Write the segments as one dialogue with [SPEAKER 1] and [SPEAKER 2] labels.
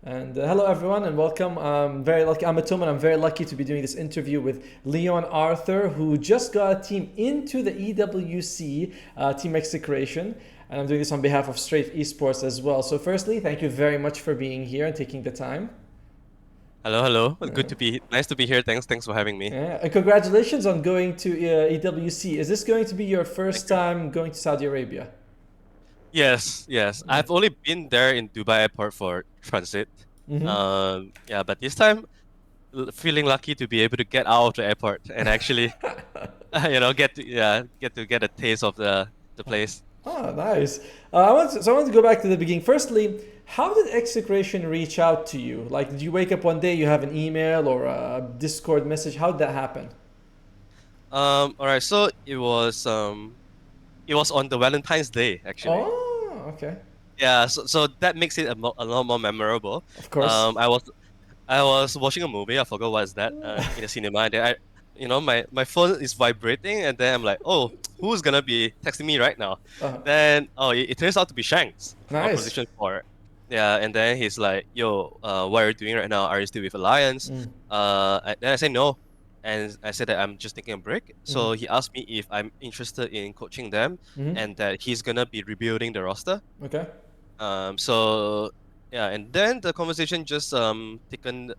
[SPEAKER 1] And hello, everyone, and welcome. I'm very lucky. I'm Atum, and I'm very lucky to be doing this interview with Leon Arthur, who just got a team into the EWC Team Execration. And I'm doing this on behalf of Straight Esports as well. So, firstly, thank you very much for being here and taking the time.
[SPEAKER 2] Hello, hello. Nice to be here. Thanks for having me.
[SPEAKER 1] Yeah, and congratulations on going to EWC. Is this going to be your first
[SPEAKER 2] Thank you.
[SPEAKER 1] time going to Saudi Arabia?
[SPEAKER 2] Yes. I've only been there in Dubai Airport for transit.
[SPEAKER 1] Mm-hmm.
[SPEAKER 2] Yeah, but this time feeling lucky to be able to get out of the airport and actually, get a taste of the place.
[SPEAKER 1] Oh, nice. I want to go back to the beginning. Firstly, how did Execration reach out to you? Like, did you wake up one day, you have an email or a Discord message? How did that happen?
[SPEAKER 2] All right. So it was on the Valentine's Day actually.
[SPEAKER 1] Oh, okay.
[SPEAKER 2] Yeah. So that makes it a lot more memorable.
[SPEAKER 1] Of course.
[SPEAKER 2] I was watching a movie. I forgot what's that in the cinema. And then my phone is vibrating, and then I'm like, oh, who's gonna be texting me right now?
[SPEAKER 1] Uh,
[SPEAKER 2] Then it turns out to be Shanks of
[SPEAKER 1] nice.
[SPEAKER 2] Position 4. Yeah, and then he's like, yo, what are you doing right now? Are you still with Alliance?
[SPEAKER 1] Mm,
[SPEAKER 2] Then I say no, and I said that I'm just taking a break.
[SPEAKER 1] mm,
[SPEAKER 2] So he asked me if I'm interested in coaching them,
[SPEAKER 1] mm.
[SPEAKER 2] and that he's gonna be rebuilding the roster.
[SPEAKER 1] Okay.
[SPEAKER 2] So yeah, and then the conversation just taken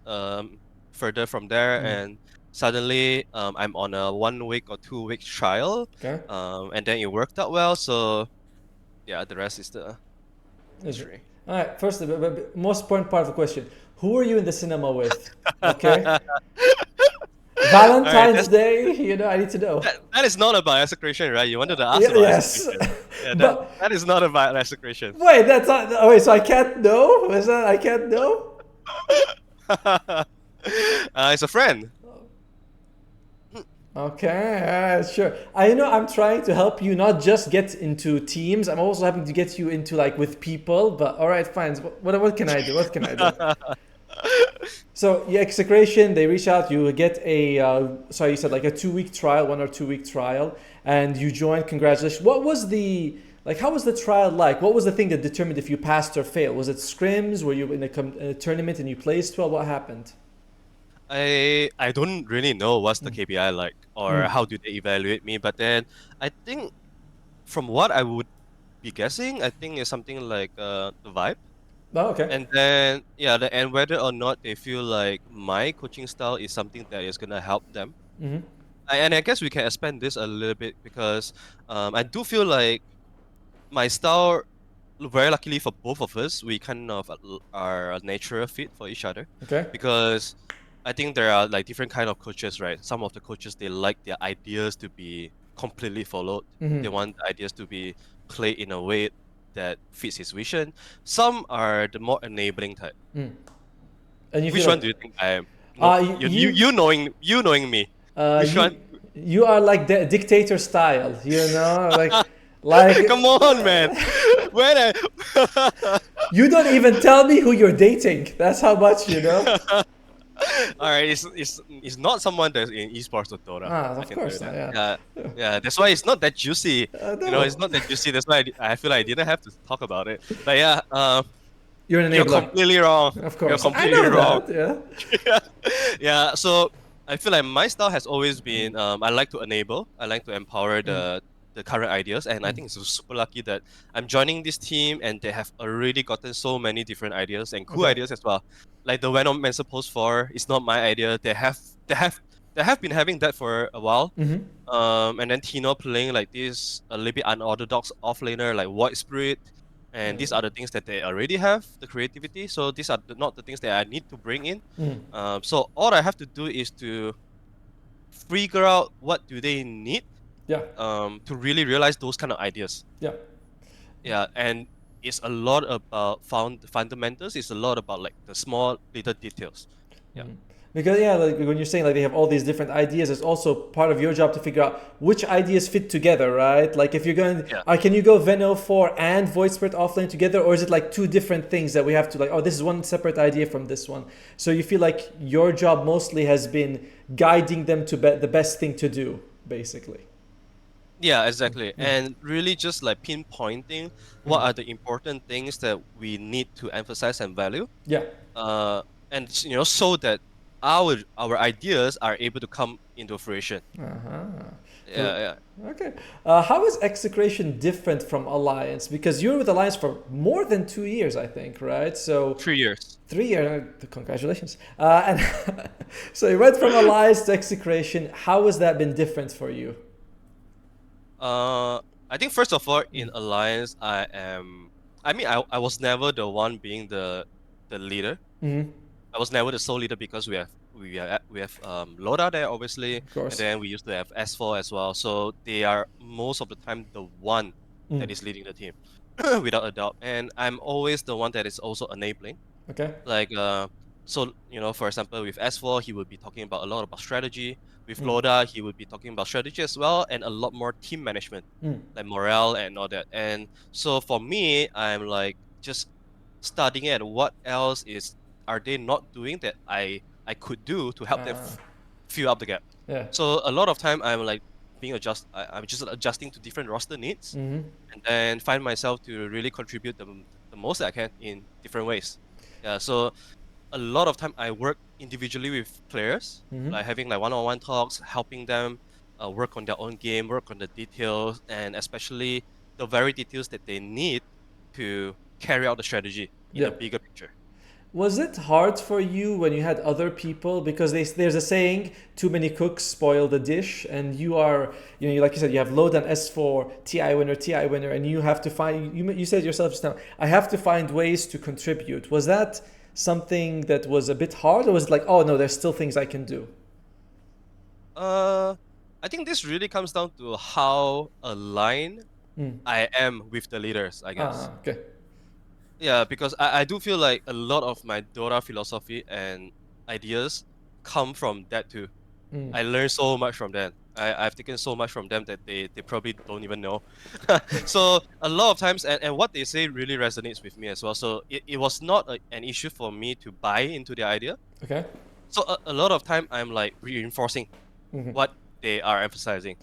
[SPEAKER 2] further from there,
[SPEAKER 1] Mm,
[SPEAKER 2] and suddenly I'm on a 1 week or 2 week trial,
[SPEAKER 1] okay.
[SPEAKER 2] and then it worked out well. So yeah, the rest is the
[SPEAKER 1] Is it?
[SPEAKER 2] history.
[SPEAKER 1] All right. First, the most important part of the question: who were you in the cinema with? Okay.
[SPEAKER 2] All right,
[SPEAKER 1] Valentine's Day. I need to know.
[SPEAKER 2] that is not about execution, right? You wanted to ask
[SPEAKER 1] Yeah,
[SPEAKER 2] about
[SPEAKER 1] yes.
[SPEAKER 2] execution. Yeah, that
[SPEAKER 1] But
[SPEAKER 2] that is not about execution.
[SPEAKER 1] wait, that's not. Oh, wait, so I can't know? Is that I can't know?
[SPEAKER 2] It's a friend.
[SPEAKER 1] Okay, sure. I know I'm trying to help you not just get into teams. I'm also having to get you into like with people. But all right, fine. What can I do? What can I do? So yeah, Execration. They reach out. You get a sorry, you said like a 2 week trial, 1 or 2 week trial, and you join. Congratulations. What was the like? How was the trial like? What was the thing that determined if you passed or failed? Was it scrims? Were you in a tournament and you placed well? What happened?
[SPEAKER 2] I don't really know what's the
[SPEAKER 1] Mm.
[SPEAKER 2] KPI like or
[SPEAKER 1] Mm.
[SPEAKER 2] how do they evaluate me, but then I think from what I would be guessing, I think it's something like the vibe.
[SPEAKER 1] Oh, okay.
[SPEAKER 2] And then and whether or not they feel like my coaching style is something that is gonna help them.
[SPEAKER 1] Mm-hmm.
[SPEAKER 2] And I guess we can expand this a little bit because I do feel like my style, very luckily for both of us, we kind of are a natural fit for each other
[SPEAKER 1] Okay.
[SPEAKER 2] because I think there are like different kind of coaches, right? Some of the coaches they like their ideas to be completely followed.
[SPEAKER 1] Mm-hmm.
[SPEAKER 2] They want the ideas to be played in a way that fits his vision. Some are the more enabling type.
[SPEAKER 1] Mm. And you feel
[SPEAKER 2] Which one
[SPEAKER 1] like
[SPEAKER 2] do you think I am? No, you knowing me.
[SPEAKER 1] uh
[SPEAKER 2] Which one?
[SPEAKER 1] you you are like the dictator style, like
[SPEAKER 2] Come on, man. When I
[SPEAKER 1] you don't even tell me who you're dating. That's how much you know.
[SPEAKER 2] All right, it's not someone that's in esports or Dota.
[SPEAKER 1] Ah,
[SPEAKER 2] I
[SPEAKER 1] of
[SPEAKER 2] can tell you
[SPEAKER 1] course not.
[SPEAKER 2] that.
[SPEAKER 1] Yeah.
[SPEAKER 2] Yeah. That's why it's not that juicy. It's
[SPEAKER 1] No,
[SPEAKER 2] not that juicy. That's why I feel like I didn't have to talk about it. But yeah,
[SPEAKER 1] you're an
[SPEAKER 2] you're
[SPEAKER 1] enabler.
[SPEAKER 2] completely wrong.
[SPEAKER 1] Of
[SPEAKER 2] You're
[SPEAKER 1] course, I
[SPEAKER 2] completely
[SPEAKER 1] know
[SPEAKER 2] wrong.
[SPEAKER 1] that. Yeah.
[SPEAKER 2] Yeah. So I feel like my style has always been I like to enable. I like to empower
[SPEAKER 1] Mm,
[SPEAKER 2] the current ideas, and I
[SPEAKER 1] mm,
[SPEAKER 2] think it's super lucky that I'm joining this team, and they have already gotten so many different ideas and cool
[SPEAKER 1] okay.
[SPEAKER 2] ideas as well. Like the Venom Mancer Post 4 is not my idea. They have they have been having that for a while.
[SPEAKER 1] Mm-hmm.
[SPEAKER 2] And then Tino playing like this a little bit unorthodox offlaner like Void Spirit, and these are the things that they already have the creativity. So these are not the things that I need to bring in.
[SPEAKER 1] Mm,
[SPEAKER 2] So all I have to do is to figure out what do they need
[SPEAKER 1] yeah.
[SPEAKER 2] to really realize those kind of ideas.
[SPEAKER 1] Yeah.
[SPEAKER 2] Yeah, and it's a lot about fundamentals. It's a lot about like the small little details. Yeah.
[SPEAKER 1] Mm. Because yeah, like when you're saying like they have all these different ideas, it's also part of your job to figure out which ideas fit together, right? Like if you're going,
[SPEAKER 2] Yeah.
[SPEAKER 1] can you go Veno 4 and Void Spirit offlane together, or is it like two different things that we have to like? Oh, this is one separate idea from this one. So you feel like your job mostly has been guiding them to the best thing to do, basically.
[SPEAKER 2] Yeah, exactly. And really just like pinpointing what are the important things that we need to emphasize and value.
[SPEAKER 1] Yeah.
[SPEAKER 2] Uh, and so that our ideas are able to come into fruition.
[SPEAKER 1] Cool.
[SPEAKER 2] Yeah, yeah.
[SPEAKER 1] Okay. How is Execration different from Alliance? Because you were with Alliance for more than 2 years, I think, right? So
[SPEAKER 2] 3 years.
[SPEAKER 1] 3 years. Congratulations. And so you went from Alliance to Execration. How has that been different for you?
[SPEAKER 2] Uh, I think first of all, in Alliance, I mean, I was never the one being the leader.
[SPEAKER 1] Mm-hmm.
[SPEAKER 2] I was never the sole leader because we have Loda there obviously,
[SPEAKER 1] Of
[SPEAKER 2] and
[SPEAKER 1] course.
[SPEAKER 2] then we used to have S4 as well. So they are most of the time the one
[SPEAKER 1] Mm.
[SPEAKER 2] that is leading the team, without a doubt. And I'm always the one that is also enabling.
[SPEAKER 1] Okay.
[SPEAKER 2] Like so for example, with S4, he would be talking about a lot about strategy. With
[SPEAKER 1] Mm.
[SPEAKER 2] Loda, he would be talking about strategy as well, and a lot more team management,
[SPEAKER 1] Mm.
[SPEAKER 2] like morale and all that. And so for me, I'm like just studying at what else is are they not doing that I could do to help them
[SPEAKER 1] Uh,
[SPEAKER 2] fill up the gap.
[SPEAKER 1] yeah.
[SPEAKER 2] So a lot of time I'm like I'm just adjusting to different roster needs,
[SPEAKER 1] Mm-hmm.
[SPEAKER 2] and then find myself to really contribute the most that I can in different ways. Yeah, so a lot of time I work individually with players,
[SPEAKER 1] Mm-hmm.
[SPEAKER 2] like having like one-on-one talks, helping them work on their own game, work on the details, and especially the very details that they need to carry out the strategy in
[SPEAKER 1] Yeah.
[SPEAKER 2] a bigger picture.
[SPEAKER 1] Was it hard for you when you had other people? Because there's a saying, too many cooks spoil the dish, and you are, like you said, you have load and S4, TI winner, and you have to find, you said yourself just now, I have to find ways to contribute. Was that something that was a bit hard, or was it like, oh no, there's still things I can do?
[SPEAKER 2] Uh, I think this really comes down to how aligned
[SPEAKER 1] Mm.
[SPEAKER 2] I am with the leaders, I guess.
[SPEAKER 1] Okay.
[SPEAKER 2] Yeah, because I do feel like a lot of my Dota philosophy and ideas come from that too.
[SPEAKER 1] Mm.
[SPEAKER 2] I learned so much from them. I've taken so much from them that they probably don't even know. So a lot of times, and what they say really resonates with me as well. So it was not an issue for me to buy into the idea.
[SPEAKER 1] Okay.
[SPEAKER 2] So a lot of time I'm like reinforcing
[SPEAKER 1] Mm-hmm.
[SPEAKER 2] what they are emphasizing.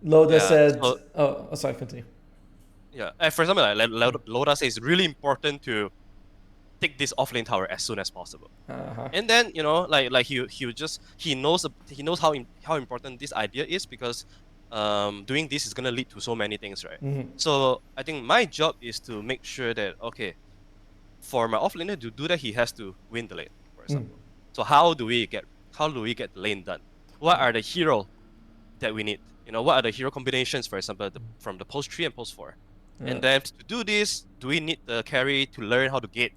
[SPEAKER 1] Loda
[SPEAKER 2] Yeah.
[SPEAKER 1] said,
[SPEAKER 2] So
[SPEAKER 1] sorry, continue.
[SPEAKER 2] yeah, for example, Loda says it's really important to take this offlane tower as soon as possible.
[SPEAKER 1] Uh-huh.
[SPEAKER 2] And then like he would just he knows how important this idea is because doing this is gonna lead to so many things, right?
[SPEAKER 1] Mm-hmm.
[SPEAKER 2] So I think my job is to make sure that okay, for my offlaner to do that, he has to win the lane, for
[SPEAKER 1] Mm.
[SPEAKER 2] example. So how do we get the lane done? What are the hero that we need? What are the hero combinations, for example, from the post 3 and post 4?
[SPEAKER 1] Yeah.
[SPEAKER 2] And then to do this, do we need the carry to learn how to gate,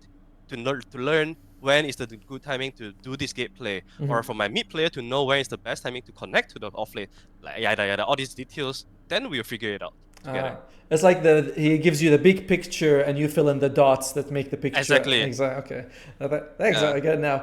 [SPEAKER 2] to learn when is the good timing to do this gate play,
[SPEAKER 1] Mm-hmm.
[SPEAKER 2] or for my mid player to know when is the best timing to connect to the off lane, like yada yada, all these details. Then we'll figure it out together.
[SPEAKER 1] Ah, it's like he gives you the big picture and you fill in the dots that make the picture.
[SPEAKER 2] Exactly.
[SPEAKER 1] Exactly. Okay. Thanks.
[SPEAKER 2] Yeah.
[SPEAKER 1] I get it now.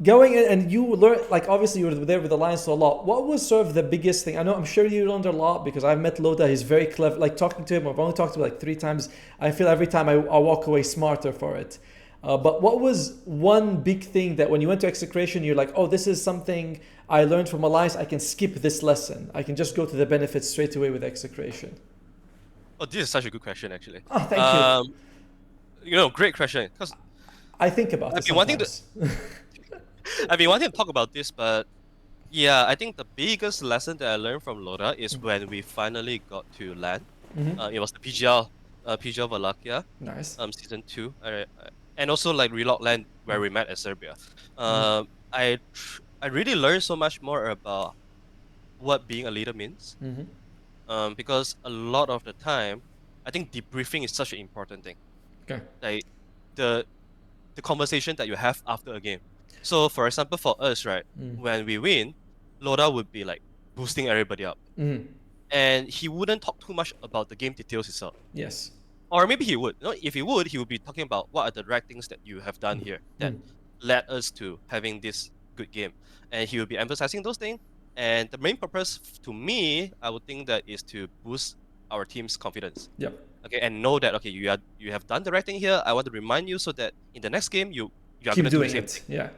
[SPEAKER 1] Going in and you learn, like obviously you were there with Alliance for a lot. What was sort of the biggest thing? I'm sure you learned a lot because I've met Loda. He's very clever. Like talking to him, I've only talked to him like 3 times. I feel every time I walk away smarter for it. But what was one big thing that when you went to Execration, you're like, oh, this is something I learned from Alliance. I can skip this lesson. I can just go to the benefits straight away with Execration.
[SPEAKER 2] Oh, this is such a good question, actually.
[SPEAKER 1] Oh, thank you.
[SPEAKER 2] Um, great question. Because
[SPEAKER 1] I think about
[SPEAKER 2] I've
[SPEAKER 1] it
[SPEAKER 2] been wanting to,
[SPEAKER 1] sometimes.
[SPEAKER 2] I've been wanting to talk about this, but yeah, I think the biggest lesson that I learned from Loda is when we finally got to land.
[SPEAKER 1] Mm-hmm.
[SPEAKER 2] It was the PGL Wallachia,
[SPEAKER 1] Nice.
[SPEAKER 2] season 2, and also like Relog Land where we met at Serbia.
[SPEAKER 1] Mm-hmm.
[SPEAKER 2] I really learned so much more about what being a leader means.
[SPEAKER 1] Mm-hmm.
[SPEAKER 2] Because a lot of the time, I think debriefing is such an important thing.
[SPEAKER 1] Okay.
[SPEAKER 2] Like the the conversation that you have after a game. So for example, for us, right,
[SPEAKER 1] Mm.
[SPEAKER 2] when we win, Loda would be like boosting everybody up.
[SPEAKER 1] Mm.
[SPEAKER 2] And he wouldn't talk too much about the game details itself.
[SPEAKER 1] Yes.
[SPEAKER 2] Or maybe he would. No, if he would be talking about what are the right things that you have done here that
[SPEAKER 1] Mm.
[SPEAKER 2] led us to having this good game. And he will be emphasizing those things. And the main purpose to me, I would think that is to boost our team's confidence.
[SPEAKER 1] Yep.
[SPEAKER 2] Okay, and know that okay, you have done the right thing here. I want to remind you so that in the next game you are
[SPEAKER 1] Keep
[SPEAKER 2] gonna do the
[SPEAKER 1] doing
[SPEAKER 2] same
[SPEAKER 1] it.
[SPEAKER 2] thing.
[SPEAKER 1] Yeah.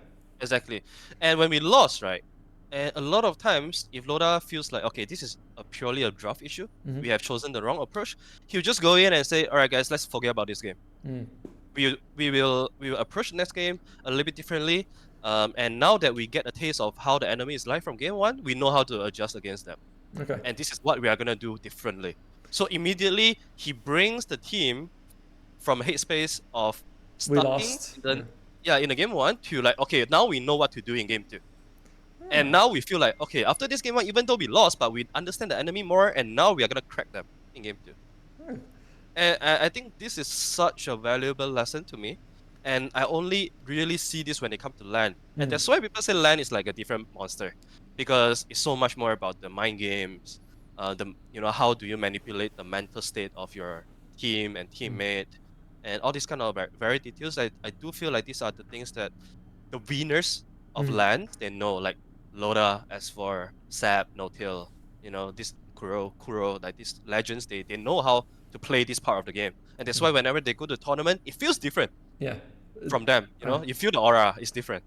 [SPEAKER 2] Exactly. And when we lost, right? And a lot of times, if Loda feels like okay, this is a purely a draft issue.
[SPEAKER 1] Mm-hmm.
[SPEAKER 2] We have chosen the wrong approach. He'll just go in and say, "All right, guys, let's forget about this game.
[SPEAKER 1] Mm.
[SPEAKER 2] We will approach the next game a little bit differently. And now that we get a taste of how the enemy is like from game one, we know how to adjust against them.
[SPEAKER 1] Okay.
[SPEAKER 2] And this is what we are gonna do differently." So immediately he brings the team from a headspace of
[SPEAKER 1] We
[SPEAKER 2] stucking
[SPEAKER 1] lost.
[SPEAKER 2] in
[SPEAKER 1] Yeah.
[SPEAKER 2] in the game one to like, okay, now we know what to do in game two. And
[SPEAKER 1] Ah.
[SPEAKER 2] now we feel like, okay, after this game one, even though we lost, but we understand the enemy more, and now we are gonna crack them in game two.
[SPEAKER 1] Hmm.
[SPEAKER 2] And I think this is such a valuable lesson to me. And I only really see this when it comes to LAN. And
[SPEAKER 1] Mm.
[SPEAKER 2] that's why people say LAN is like a different monster. Because it's so much more about the mind games, how do you manipulate the mental state of your team and teammate, and all these kind of very details. I do feel like these are the things that the winners of
[SPEAKER 1] Mm.
[SPEAKER 2] LAN, they know, like Loda, S4, Sap, No Tail, this Kuro, like these legends, they know how to play this part of the game. And that's why whenever they go to tournament, it feels different
[SPEAKER 1] Yeah.
[SPEAKER 2] from them.
[SPEAKER 1] Uh,
[SPEAKER 2] You feel the aura is different.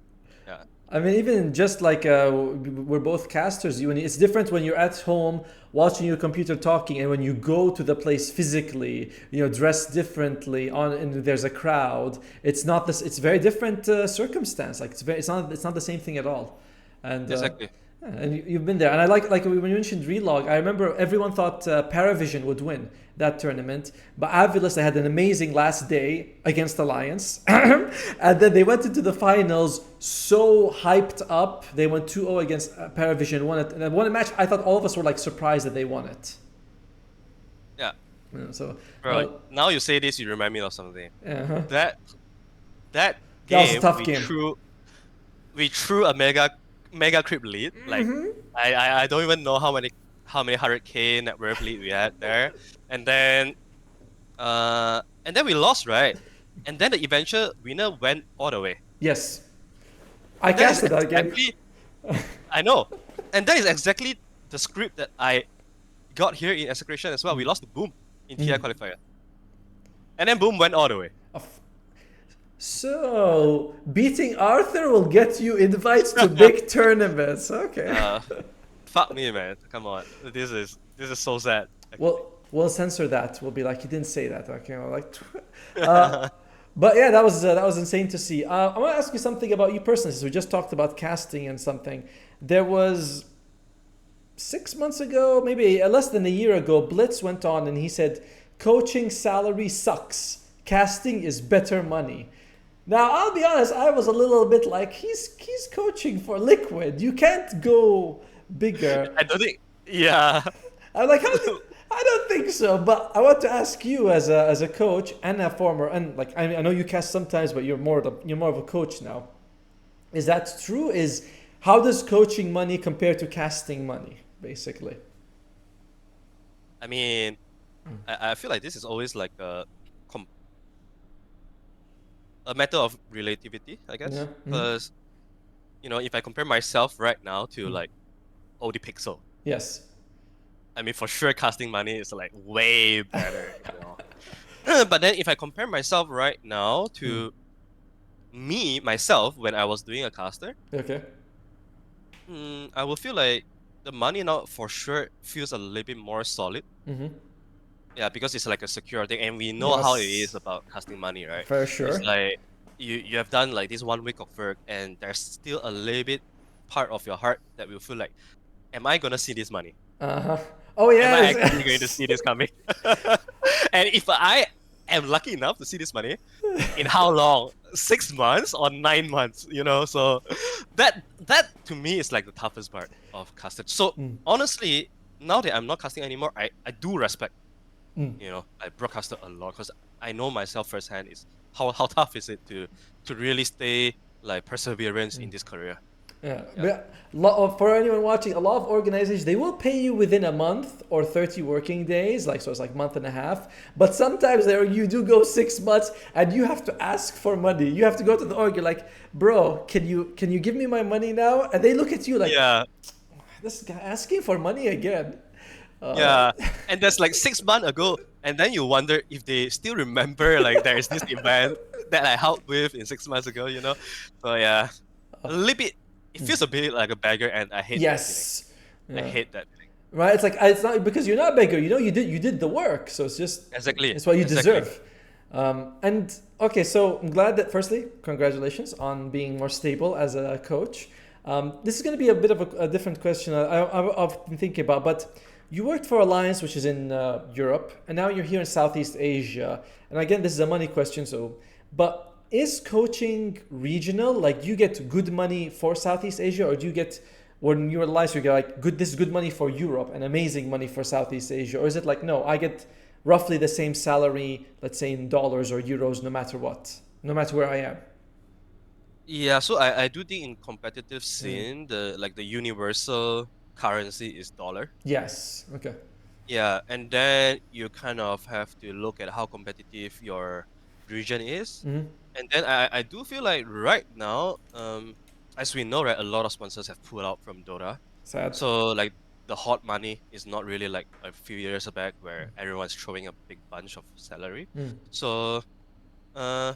[SPEAKER 2] Yeah.
[SPEAKER 1] I mean, even just like we're both casters, you and it's different when you're at home watching your computer talking, and when you go to the place physically, dressed differently on, and there's a crowd. It's not this. It's very different circumstance. Like it's not the same thing at all. And
[SPEAKER 2] Exactly.
[SPEAKER 1] and you've been there, and I like when you mentioned Relog. I remember everyone thought Paravision would win that tournament, but Avilis, they had an amazing last day against Alliance, and then they went into the finals so hyped up. They went 2-0 against Paravision, won it, and then won a match. I thought all of us were like surprised that they won it.
[SPEAKER 2] Yeah.
[SPEAKER 1] So
[SPEAKER 2] Bro, now you say this, you remind me of something.
[SPEAKER 1] uh-huh.
[SPEAKER 2] That that
[SPEAKER 1] That was a
[SPEAKER 2] game,
[SPEAKER 1] tough game.
[SPEAKER 2] we threw a mega creep lead. Like I don't even know how many 100K net worth lead we had there. And then we lost, right? And then the eventual winner went all the way.
[SPEAKER 1] Yes, I
[SPEAKER 2] That is
[SPEAKER 1] casted that game.
[SPEAKER 2] exactly I know. And that is exactly the script that I got here in Execration as well. We lost to Boom in TI qualifier. And then Boom went all the way.
[SPEAKER 1] So beating Arthur will get you invites to big tournaments. Okay.
[SPEAKER 2] Fuck me, man. Come on. This is so sad.
[SPEAKER 1] Well, we'll censor that. We'll be like, he didn't say that. Okay, but yeah, that was insane to see. I want to ask you something about you personally. So we just talked about casting and something. There was 6 months ago, maybe less than a year ago, Blitz went on and he said, "Coaching salary sucks. Casting is better money." Now, I'll be honest, I was a little bit like, he's coaching for Liquid. You can't go bigger.
[SPEAKER 2] I don't think. Yeah.
[SPEAKER 1] I'm like, I don't think so. But I want to ask you, as a coach and a former, and like I know you cast sometimes, but you're more of a coach now. Is that true? How does coaching money compare to casting money, basically?
[SPEAKER 2] I mean, I feel like this is always like a matter of relativity, I guess.
[SPEAKER 1] Yeah.
[SPEAKER 2] Because if I compare myself right now to like OD Pixel,
[SPEAKER 1] Yes.
[SPEAKER 2] I mean, for sure, casting money is like way better. But then if I compare myself right now to myself, when I was doing a caster,
[SPEAKER 1] Okay.
[SPEAKER 2] I will feel like the money now for sure feels a little bit more solid.
[SPEAKER 1] Mm-hmm.
[SPEAKER 2] Yeah, because it's like a secure thing, and we know how it is about casting money, right?
[SPEAKER 1] For sure.
[SPEAKER 2] It's like you have done like this 1 week of work, and there's still a little bit part of your heart that will feel like, am I gonna see this money?
[SPEAKER 1] Uh-huh. Oh
[SPEAKER 2] Am I
[SPEAKER 1] yes.
[SPEAKER 2] actually going to see this coming? And if I am lucky enough to see this money, in how long? 6 months or 9 months? So that to me is like the toughest part of casting. So honestly, now that I'm not casting anymore, I do respect I broadcasted a lot, because I know myself firsthand is how tough is it to really stay like perseverance in this career.
[SPEAKER 1] Yeah.
[SPEAKER 2] Yeah.
[SPEAKER 1] For anyone watching, a lot of organizations, they will pay you within a month or 30 working days, so it's like month and a half. But sometimes you do go 6 months and you have to ask for money. You have to go to the org. You're like, bro, can you give me my money now? And they look at you like,
[SPEAKER 2] Yeah.
[SPEAKER 1] this guy asking for money again.
[SPEAKER 2] Yeah, and that's like 6 months ago, and then you wonder if they still remember like there is this event that I helped with in 6 months ago. So yeah, a little bit. It feels a bit like a beggar, and I hate that
[SPEAKER 1] Yes.
[SPEAKER 2] feeling. I hate that feeling.
[SPEAKER 1] right? It's not because you're not a beggar. You know, you did the work, so
[SPEAKER 2] Exactly,
[SPEAKER 1] it's what you
[SPEAKER 2] exactly.
[SPEAKER 1] deserve. And okay, so I'm glad that firstly, congratulations on being more stable as a coach. This is going to be a bit of a different question I've been thinking about, but you worked for Alliance, which is in Europe, and now you're here in Southeast Asia. And again, this is a money question, so but is coaching regional? Like, do you get good money for Southeast Asia, or do you get when you're Alliance, you get like good, this is good money for Europe and amazing money for Southeast Asia, or is it like no, I get roughly the same salary, let's say in dollars or euros, no matter what, no matter where I am.
[SPEAKER 2] Yeah, so I do think in competitive
[SPEAKER 1] Mm.
[SPEAKER 2] scene, the universal currency is dollar.
[SPEAKER 1] Yes. Okay.
[SPEAKER 2] Yeah, and then you kind of have to look at how competitive your region is.
[SPEAKER 1] Mm-hmm.
[SPEAKER 2] And then I do feel like right now, as we know, right, a lot of sponsors have pulled out from Dota.
[SPEAKER 1] Sad.
[SPEAKER 2] So like the hot money is not really like a few years back where everyone's throwing a big bunch of salary.
[SPEAKER 1] Mm.
[SPEAKER 2] So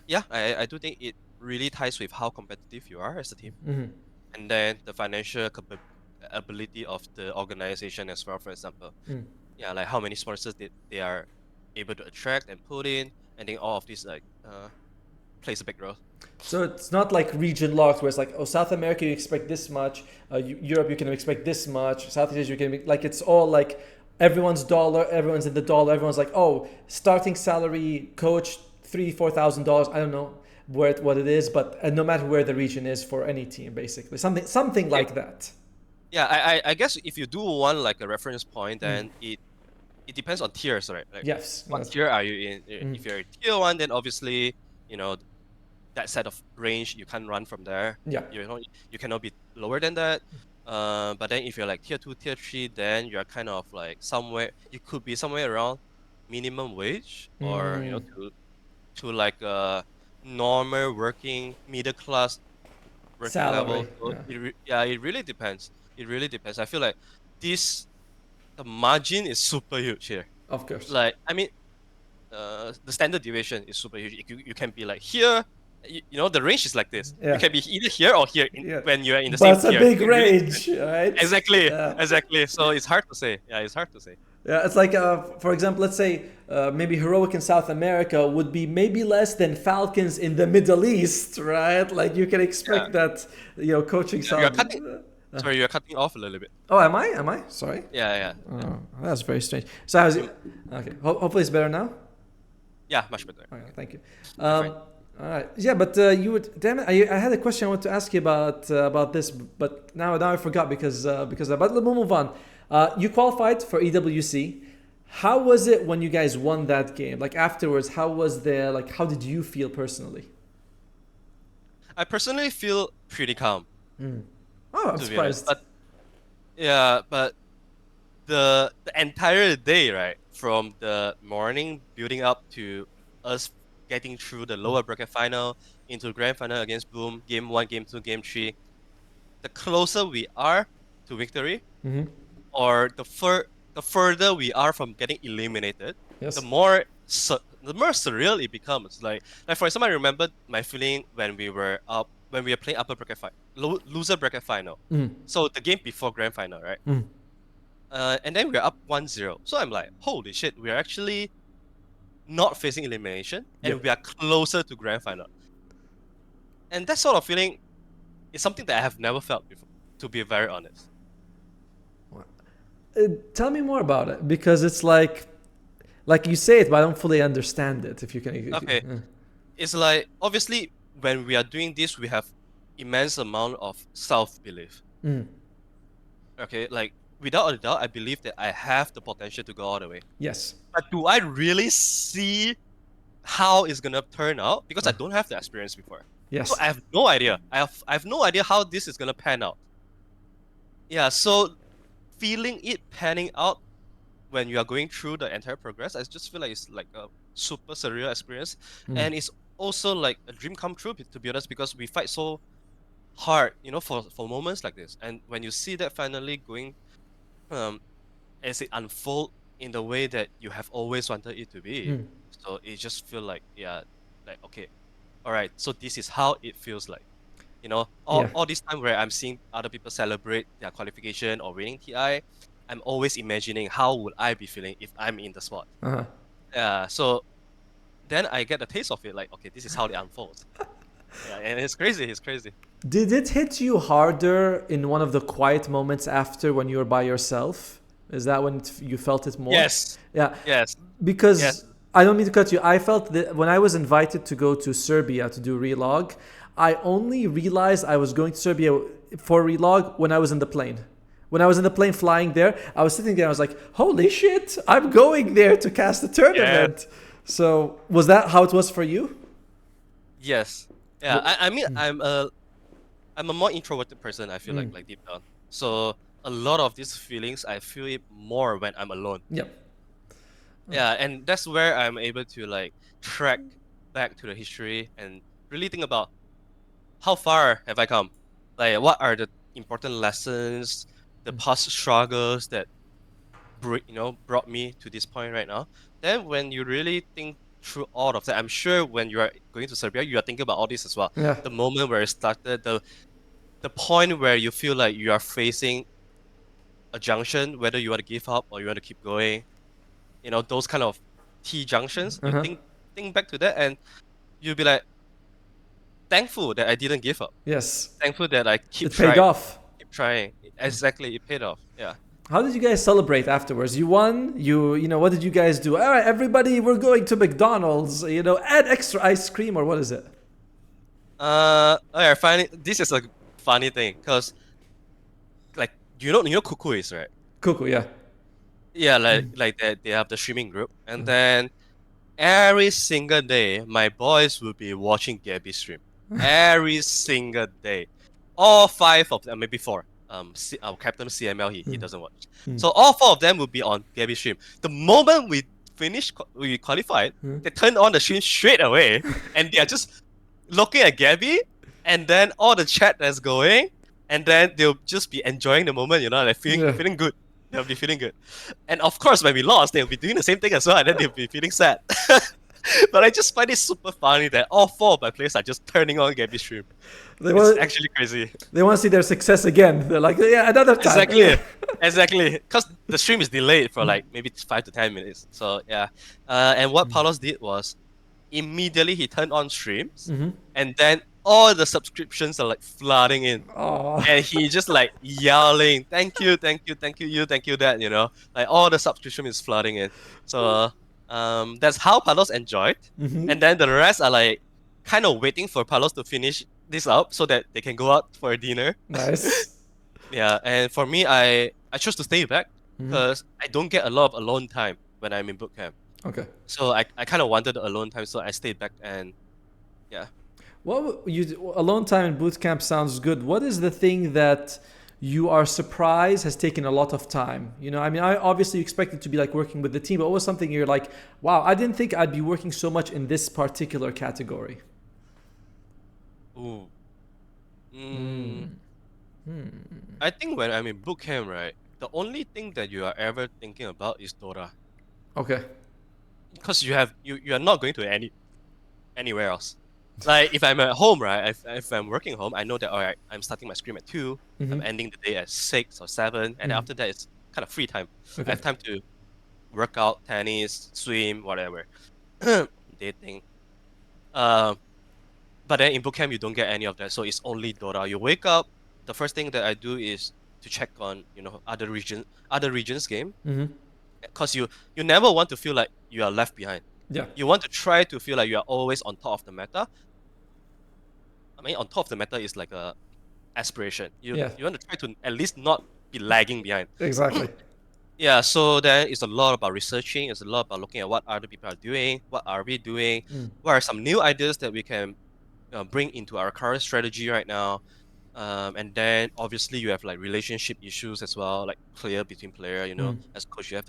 [SPEAKER 2] yeah, I do think it really ties with how competitive you are as a team,
[SPEAKER 1] Mm-hmm.
[SPEAKER 2] and then the financial ability of the organization as well. For example,
[SPEAKER 1] Mm.
[SPEAKER 2] yeah, like how many sponsors they are able to attract and put in, and then all of this like plays a big role.
[SPEAKER 1] So it's not like region locked, where it's like, oh, South America you expect this much, Europe you can expect this much, Southeast Asia you can like it's all like everyone's dollar, everyone's in the dollar, everyone's like, oh, starting salary, coach, $3,000, $4,000, I don't know what it is, but no matter where the region is for any team, basically something
[SPEAKER 2] Yeah,
[SPEAKER 1] like that.
[SPEAKER 2] yeah. I guess if you do want like a reference point,
[SPEAKER 1] Mm.
[SPEAKER 2] then it depends on tiers, right? Like
[SPEAKER 1] Yes.
[SPEAKER 2] what tier are you in?
[SPEAKER 1] Mm.
[SPEAKER 2] If you're tier one, then obviously you know that set of range you can't run from there.
[SPEAKER 1] Yeah.
[SPEAKER 2] You know you cannot be lower than that. But then if you're like tier two, tier three, then you're kind of like somewhere you could be somewhere around minimum wage or
[SPEAKER 1] Mm.
[SPEAKER 2] to like a normal working middle class working level.
[SPEAKER 1] Salary.
[SPEAKER 2] So
[SPEAKER 1] Yeah.
[SPEAKER 2] yeah, it really depends. It really depends. I feel like this the margin is super huge here.
[SPEAKER 1] Of course.
[SPEAKER 2] Like I mean, the standard deviation is super huge. You can be like here, you know, the range is like this. You
[SPEAKER 1] Yeah.
[SPEAKER 2] can be either here or here
[SPEAKER 1] Yeah.
[SPEAKER 2] when you are in the
[SPEAKER 1] But
[SPEAKER 2] same
[SPEAKER 1] it's a
[SPEAKER 2] tier.
[SPEAKER 1] big
[SPEAKER 2] It really depends.
[SPEAKER 1] range, right?
[SPEAKER 2] Exactly,
[SPEAKER 1] Yeah.
[SPEAKER 2] exactly. So it's hard to say. Yeah, it's hard to say.
[SPEAKER 1] Yeah, it's like, for example, let's say maybe heroic in South America would be maybe less than Falcons in the Middle East, right? Like you can
[SPEAKER 2] Yeah,
[SPEAKER 1] expect that, coaching
[SPEAKER 2] yeah. You're
[SPEAKER 1] South.
[SPEAKER 2] cutting. Sorry, you're cutting off a little bit.
[SPEAKER 1] Oh, am I? Am I? Sorry.
[SPEAKER 2] Yeah, yeah, yeah.
[SPEAKER 1] Oh, that's very strange. So how's
[SPEAKER 2] You,
[SPEAKER 1] it? Okay. Hopefully it's better now.
[SPEAKER 2] yeah, much better.
[SPEAKER 1] Okay, thank you.
[SPEAKER 2] You're fine.
[SPEAKER 1] All right. Yeah, but you would. Damn it! I had a question I want to ask you about this, but now I forgot because. But we'll move on. You qualified for EWC. How was it when you guys won that game? Like afterwards, how was the like? How did you feel personally?
[SPEAKER 2] I personally feel pretty calm,
[SPEAKER 1] Mm. Oh, I'm
[SPEAKER 2] to be honest.
[SPEAKER 1] surprised.
[SPEAKER 2] But yeah, but the entire day, right, from the morning building up to us getting through the lower bracket final into grand final against Boom, game one, game two, game three, the closer we are to victory,
[SPEAKER 1] Mm-hmm.
[SPEAKER 2] or the further we are from getting eliminated, the
[SPEAKER 1] Yes.
[SPEAKER 2] more the more surreal it becomes. Like for example, I remember my feeling when we were playing upper bracket loser bracket final.
[SPEAKER 1] Mm.
[SPEAKER 2] So the game before grand final, right?
[SPEAKER 1] Mm.
[SPEAKER 2] And then we're up 1-0. So I'm like, holy shit, we're actually not facing elimination and
[SPEAKER 1] Yep.
[SPEAKER 2] we are closer to grand final. And that sort of feeling is something that I have never felt before, to be very honest.
[SPEAKER 1] Tell me more about it because it's like you say it, but I don't fully understand it. If you can.
[SPEAKER 2] Okay, it's like obviously when we are doing this, we have immense amount of self-belief.
[SPEAKER 1] Mm.
[SPEAKER 2] Okay, like without a doubt, I believe that I have the potential to go all the way.
[SPEAKER 1] Yes.
[SPEAKER 2] But do I really see how it's gonna turn out? Because I don't have the experience before. So
[SPEAKER 1] Yes.
[SPEAKER 2] I have no idea. I have no idea how this is gonna pan out. Yeah, so feeling it panning out when you are going through the entire progress, I just feel like it's like a super surreal experience.
[SPEAKER 1] Mm.
[SPEAKER 2] And it's also like a dream come true, to be honest, because we fight so hard, for moments like this. And when you see that finally going um as it unfold in the way that you have always wanted it to be,
[SPEAKER 1] Mm.
[SPEAKER 2] so it just feel like, yeah, like okay, all right, so this is how it feels like.
[SPEAKER 1] Yeah.
[SPEAKER 2] All this time where I'm seeing other people celebrate their qualification or winning TI, I'm always imagining how would I be feeling if I'm in the spot.
[SPEAKER 1] Uh-huh.
[SPEAKER 2] Yeah, so then I get a taste of it. Like, okay, this is how it unfolds. Yeah, and it's crazy. It's crazy.
[SPEAKER 1] Did it hit you harder in one of the quiet moments after when you were by yourself? Is that when you felt it more?
[SPEAKER 2] Yes,
[SPEAKER 1] Yeah,
[SPEAKER 2] yes, yes,
[SPEAKER 1] because I don't mean to cut you. I felt that when I was invited to go to Serbia to do relog, I only realized I was going to Serbia for relog when I was in the plane. When I was in the plane flying there, I was sitting there. I was like, "Holy shit! I'm going there to cast a
[SPEAKER 2] yes,
[SPEAKER 1] tournament." So was that how it was for you?
[SPEAKER 2] yes. Yeah,
[SPEAKER 1] Well,
[SPEAKER 2] I mean, I'm a more introverted person. I feel like deep down. So a lot of these feelings, I feel it more when I'm alone.
[SPEAKER 1] yep.
[SPEAKER 2] Yeah, and that's where I'm able to like track back to the history and really think about how far have I come? Like, what are the important lessons, the past struggles that brought me to this point right now? Then, when you really think through all of that, I'm sure when you are going to Serbia, you are thinking about all this as well.
[SPEAKER 1] Yeah.
[SPEAKER 2] The moment where it started, the point where you feel like you are facing a junction, whether you want to give up or you want to keep going. Those kind of T junctions.
[SPEAKER 1] Uh
[SPEAKER 2] You
[SPEAKER 1] huh.
[SPEAKER 2] think back to that, and you'll be like thankful that I didn't give up.
[SPEAKER 1] Yes.
[SPEAKER 2] Thankful that I
[SPEAKER 1] It paid off.
[SPEAKER 2] keep trying. Exactly, it paid off. Yeah.
[SPEAKER 1] How did you guys celebrate afterwards? You won. What did you guys do? All right, everybody, we're going to McDonald's. Add extra ice cream or what is it?
[SPEAKER 2] Okay, funny. This is a funny thing, cause like you know Cuckoo is right.
[SPEAKER 1] Cuckoo, yeah.
[SPEAKER 2] Yeah, like they have the streaming group, and then every single day my boys will be watching Gabby stream. Every single day, all five of them, maybe four. Our captain CML, he doesn't watch. So all four of them will be on Gabby stream. The moment we qualified, they turn on the stream straight away, and they are just looking at Gabby, and then all the chat that's going, and then they'll just be enjoying the moment, like feeling
[SPEAKER 1] Yeah.
[SPEAKER 2] feeling good. They'll be feeling good. And of course, when we lost, they'll be doing the same thing as well, and then they'll be feeling sad. But I just find it super funny that all four of my players are just turning on Gabby stream.
[SPEAKER 1] They
[SPEAKER 2] It's
[SPEAKER 1] want
[SPEAKER 2] actually crazy.
[SPEAKER 1] they want to see their success again. They're like, yeah, another time.
[SPEAKER 2] Exactly. Exactly. Because the stream is delayed for like maybe 5 to 10 minutes. So yeah. And what Palos did was immediately he turned on streams, and then all the subscriptions are like flooding in.
[SPEAKER 1] Oh,
[SPEAKER 2] And he just like yelling, "Thank you, thank you, thank you, thank you, that." Like all the subscription is flooding in. So that's how Palos enjoyed, and then the rest are like kind of waiting for Palos to finish this up so that they can go out for a dinner.
[SPEAKER 1] nice.
[SPEAKER 2] Yeah, and for me, I chose to stay back because I don't get a lot of alone time when I'm in boot camp.
[SPEAKER 1] Okay.
[SPEAKER 2] So I kind of wanted the alone time, so I stayed back and yeah.
[SPEAKER 1] Well, alone time in boot camp sounds good. What is the thing that you are surprised has taken a lot of time? I mean, I obviously expected to be like working with the team, but what was something you're like, wow, I didn't think I'd be working so much in this particular category?
[SPEAKER 2] Ooh. I think when I'm in boot camp, right, the only thing that you are ever thinking about is Dota,
[SPEAKER 1] Okay.
[SPEAKER 2] because you are not going to anywhere else. Like if I'm at home, right, if I'm working home, I know that all right, I'm starting my scrim at 2, I'm ending the day at 6 or 7, and after that it's kind of free time. I
[SPEAKER 1] Okay.
[SPEAKER 2] have time to work out, tennis, swim, whatever, dating. But then in bootcamp you don't get any of that, so it's only Dota. You wake up, the first thing that I do is to check on other regions game, because you never want to feel like you are left behind.
[SPEAKER 1] Yeah.
[SPEAKER 2] You want to try to feel like you are always on top of the meta. I mean, on top of the meta is like a aspiration.
[SPEAKER 1] Yeah.
[SPEAKER 2] You want to try to at least not be lagging behind.
[SPEAKER 1] Exactly.
[SPEAKER 2] Yeah, so then it's a lot about researching. It's a lot about looking at what other people are doing, what are we doing, what are some new ideas that we can bring into our current strategy right now. And then obviously you have like relationship issues as well, like clear between player. As a coach, you have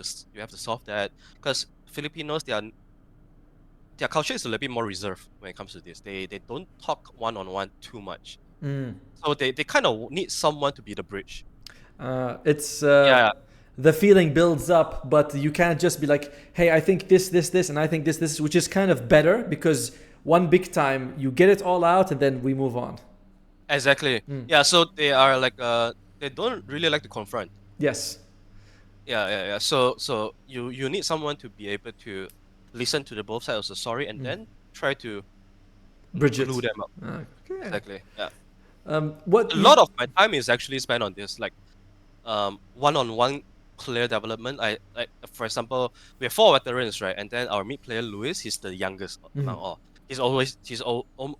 [SPEAKER 2] to solve that, because Filipinos, their culture is a little bit more reserved when it comes to this. They don't talk one-on-one too much, so they kind of need someone to be the bridge.
[SPEAKER 1] It's
[SPEAKER 2] Yeah,
[SPEAKER 1] the feeling builds up, but you can't just be like, hey, I think this, and I think this, which is kind of better because one big time you get it all out and then we move on.
[SPEAKER 2] exactly. Yeah, so they are like they don't really like to confront.
[SPEAKER 1] Yes.
[SPEAKER 2] Yeah. So you need someone to be able to listen to the both sides of the story and then try to glue
[SPEAKER 1] Bridget.
[SPEAKER 2] them up.
[SPEAKER 1] Okay.
[SPEAKER 2] Exactly. Yeah.
[SPEAKER 1] What
[SPEAKER 2] A
[SPEAKER 1] you?
[SPEAKER 2] lot of my time is actually spent on this, like one-on-one player development. Like for example, we have four veterans, right? And then our mid player Luis, he's the youngest among all.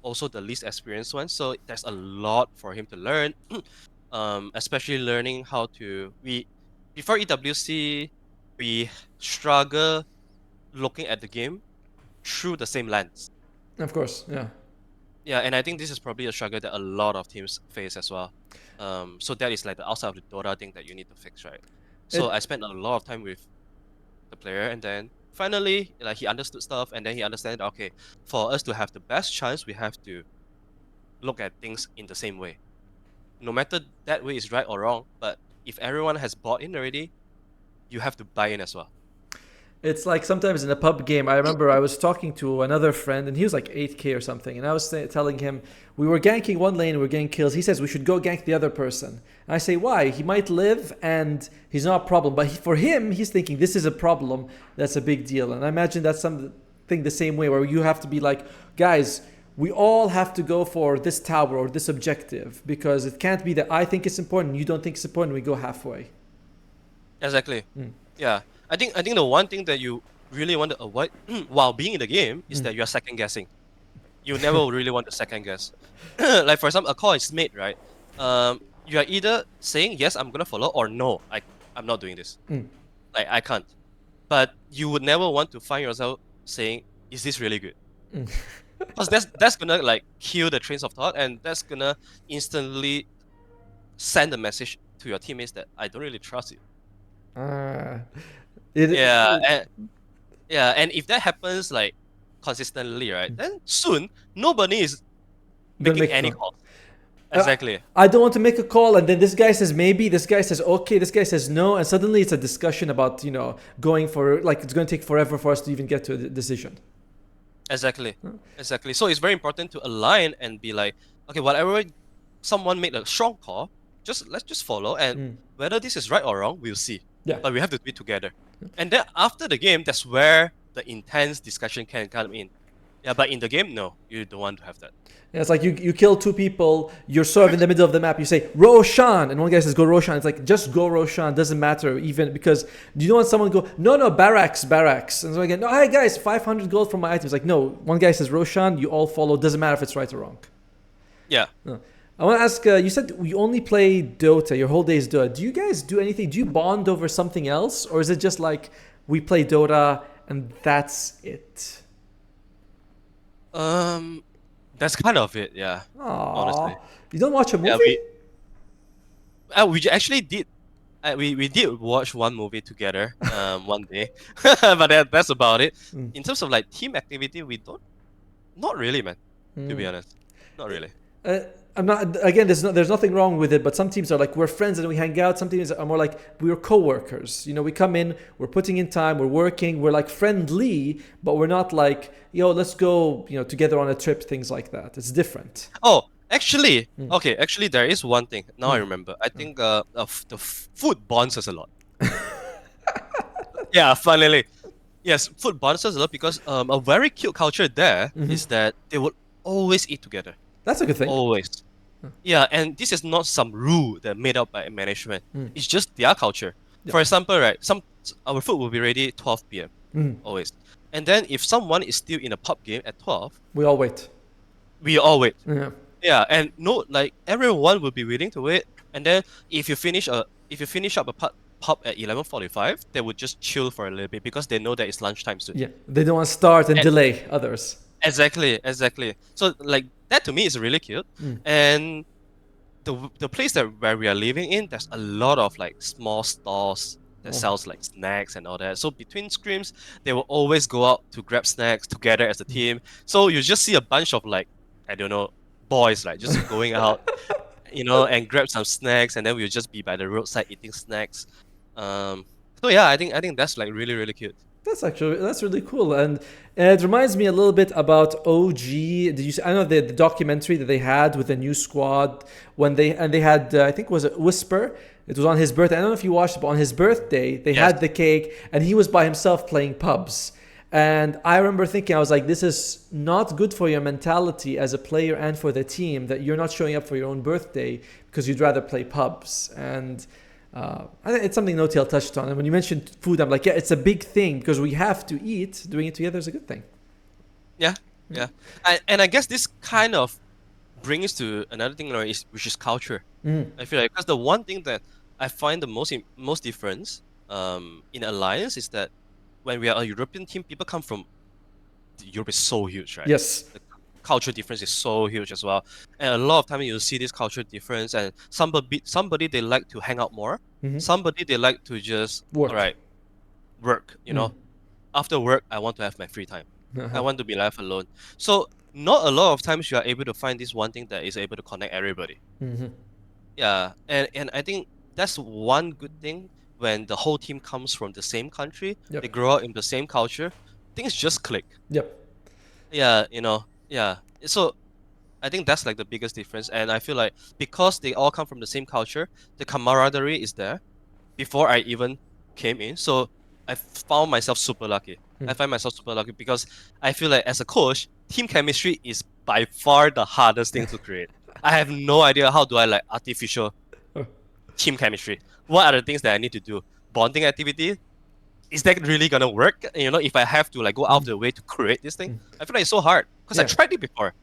[SPEAKER 2] Also the least experienced one, so there's a lot for him to learn. Especially learning how to we before EWC, we struggle looking at the game through the same lens.
[SPEAKER 1] Of course, yeah.
[SPEAKER 2] Yeah, and I think this is probably a struggle that a lot of teams face as well. So that is like the outside of the Dota thing that you need to fix, right? So I
[SPEAKER 1] It
[SPEAKER 2] spent a lot of time with the player, and then finally, like he understood stuff, and then he understood, okay, for us to have the best chance, we have to look at things in the same way. No matter that way is right or wrong, but if everyone has bought in already, you have to buy in as well.
[SPEAKER 1] It's like sometimes in a pub game, I remember I was talking to another friend and he was like 8K or something. And I was telling him, we were ganking one lane, we were getting kills. He says we should go gank the other person. And I say, why? He might live and he's not a problem. But for him, he's thinking this is a problem. That's a big deal. And I imagine that's something the same way where you have to be like, guys, we all have to go for this tower or this objective because it can't be that I think it's important and you don't think it's important. We go halfway.
[SPEAKER 2] Exactly. Yeah. I think the one thing that you really want to avoid while being in the game is that you are second guessing. You never really want to second guess. Like for example, a call is made, right? You are either saying yes, I'm gonna follow, or no, I'm not doing this. Like I can't. But you would never want to find yourself saying, "Is this really good?" Because that's gonna like kill the trains of thought, and that's gonna instantly send a message to your teammates that I don't really trust you.
[SPEAKER 1] Uh,
[SPEAKER 2] Yeah,
[SPEAKER 1] it,
[SPEAKER 2] and if that happens like consistently, right, then soon nobody is
[SPEAKER 1] don't
[SPEAKER 2] making
[SPEAKER 1] make a
[SPEAKER 2] any
[SPEAKER 1] call.
[SPEAKER 2] calls.
[SPEAKER 1] Uh,
[SPEAKER 2] Exactly.
[SPEAKER 1] I don't want to make a call, and then this guy says maybe, this guy says okay, this guy says no, and suddenly it's a discussion about going for like it's going to take forever for us to even get to a decision.
[SPEAKER 2] Exactly. Exactly. So it's very important to align and be like, okay, whatever someone made a strong call, let's just follow, and whether this is right or wrong, we'll see.
[SPEAKER 1] Yeah.
[SPEAKER 2] But we have to do it together. And then after the game, that's where the intense discussion can come in. Yeah, but in the game, no, you don't want to have that.
[SPEAKER 1] Yeah, it's like you kill two people, you're sort of in the middle of the map, you say Roshan, and one guy says go Roshan. It's like just go Roshan, doesn't matter even because you don't want someone to go no barracks, and so again no hi guys 500 gold for my items. Like no, one guy says Roshan, you all follow, doesn't matter if it's right or wrong.
[SPEAKER 2] Yeah.
[SPEAKER 1] No. I want to ask. You said you only play Dota. Your whole day is Dota. Do you guys do anything? Do you bond over something else, or is it just like we play Dota and that's it?
[SPEAKER 2] That's kind of it, yeah.
[SPEAKER 1] Aww.
[SPEAKER 2] Honestly.
[SPEAKER 1] You don't watch a
[SPEAKER 2] Yeah,
[SPEAKER 1] movie?
[SPEAKER 2] we actually did we did watch one movie together one day. But that's about it. In terms of like team activity, we don't not really, man. To be honest. Not really.
[SPEAKER 1] Uh, I'm not. Again, there's nothing wrong with it. But some teams are like we're friends and we hang out. Some teams are more like we're coworkers. We come in, we're putting in time, we're working, we're like friendly, but we're not like let's go together on a trip, things like that. It's different.
[SPEAKER 2] Oh, actually, okay, actually there is one thing. Now I remember. I think the food bonds us a lot. Yeah, finally. Yes, food bonds us a lot because a very cute culture there is that they would always eat together.
[SPEAKER 1] That's a good thing.
[SPEAKER 2] Always. Yeah, and this is not some rule that made up by management. It's just their culture. For example, right, our food will be ready 12 p.m. Always. And then if someone is still in a pub game at 12,
[SPEAKER 1] We all wait.
[SPEAKER 2] we all wait.
[SPEAKER 1] Yeah.
[SPEAKER 2] Yeah, and no, like everyone will be willing to wait. And then if you finish up a pub at 11:45, they would just chill for a little bit because they know that it's lunchtime soon.
[SPEAKER 1] Yeah. They don't want to start and
[SPEAKER 2] And
[SPEAKER 1] delay others.
[SPEAKER 2] exactly. So like that to me is really cute. And the place where we are living in, there's a lot of like small stores that sells like snacks and all that. So between scrims, they will always go out to grab snacks together as a team. So you just see a bunch of like, I don't know, boys like just going out, and grab some snacks, and then we'll just be by the roadside eating snacks. So yeah, I think that's like really really cute.
[SPEAKER 1] That's really cool, and it reminds me a little bit about OG. Did you? I know the documentary that they had with the new squad when they had I think it was a Whisper. It was on his birthday. I don't know if you watched it, but on his birthday they
[SPEAKER 2] Yes.
[SPEAKER 1] had the cake, and he was by himself playing pubs. And I remember thinking, I was like, this is not good for your mentality as a player and for the team that you're not showing up for your own birthday because you'd rather play pubs. And I think it's something Notiel touched on. And when you mentioned food, I'm like, yeah, it's a big thing because we have to eat. Doing it together is a good thing.
[SPEAKER 2] Yeah. Yeah. And I guess this kind of brings to another thing, right, which is culture.
[SPEAKER 1] Mm.
[SPEAKER 2] I feel like because the one thing that I find the most difference in alliance is that when we are a European team, people come from Europe is so huge, right?
[SPEAKER 1] Yes.
[SPEAKER 2] The culture difference is so huge as well, and a lot of time you see this culture difference. And somebody they like to hang out more,
[SPEAKER 1] Hmm.
[SPEAKER 2] somebody they like to just all
[SPEAKER 1] Work.
[SPEAKER 2] right work.
[SPEAKER 1] Mm.
[SPEAKER 2] After work, I want to have my free time. I
[SPEAKER 1] Uh-huh.
[SPEAKER 2] want to be left alone. So not a lot of times you are able to find this one thing that is able to connect everybody.
[SPEAKER 1] Hmm.
[SPEAKER 2] Yeah, and I think that's one good thing when the whole team comes from the same country, they
[SPEAKER 1] Yep.
[SPEAKER 2] grow up in the same culture, things just click.
[SPEAKER 1] Yep.
[SPEAKER 2] Yeah, yeah. So I think that's like the biggest difference, and I feel like because they all come from the same culture, the camaraderie is there before I even came in. So I found myself super lucky.
[SPEAKER 1] Mm.
[SPEAKER 2] I find myself super lucky because I feel like as a coach, team chemistry is by far the hardest thing to create. I have no idea how do I like artificial team chemistry. What are the things that I need to do? Bonding activity? Is that really gonna work? If I have to like go out of the way to create this thing, I feel like it's so hard because I
[SPEAKER 1] Yeah.
[SPEAKER 2] tried it before.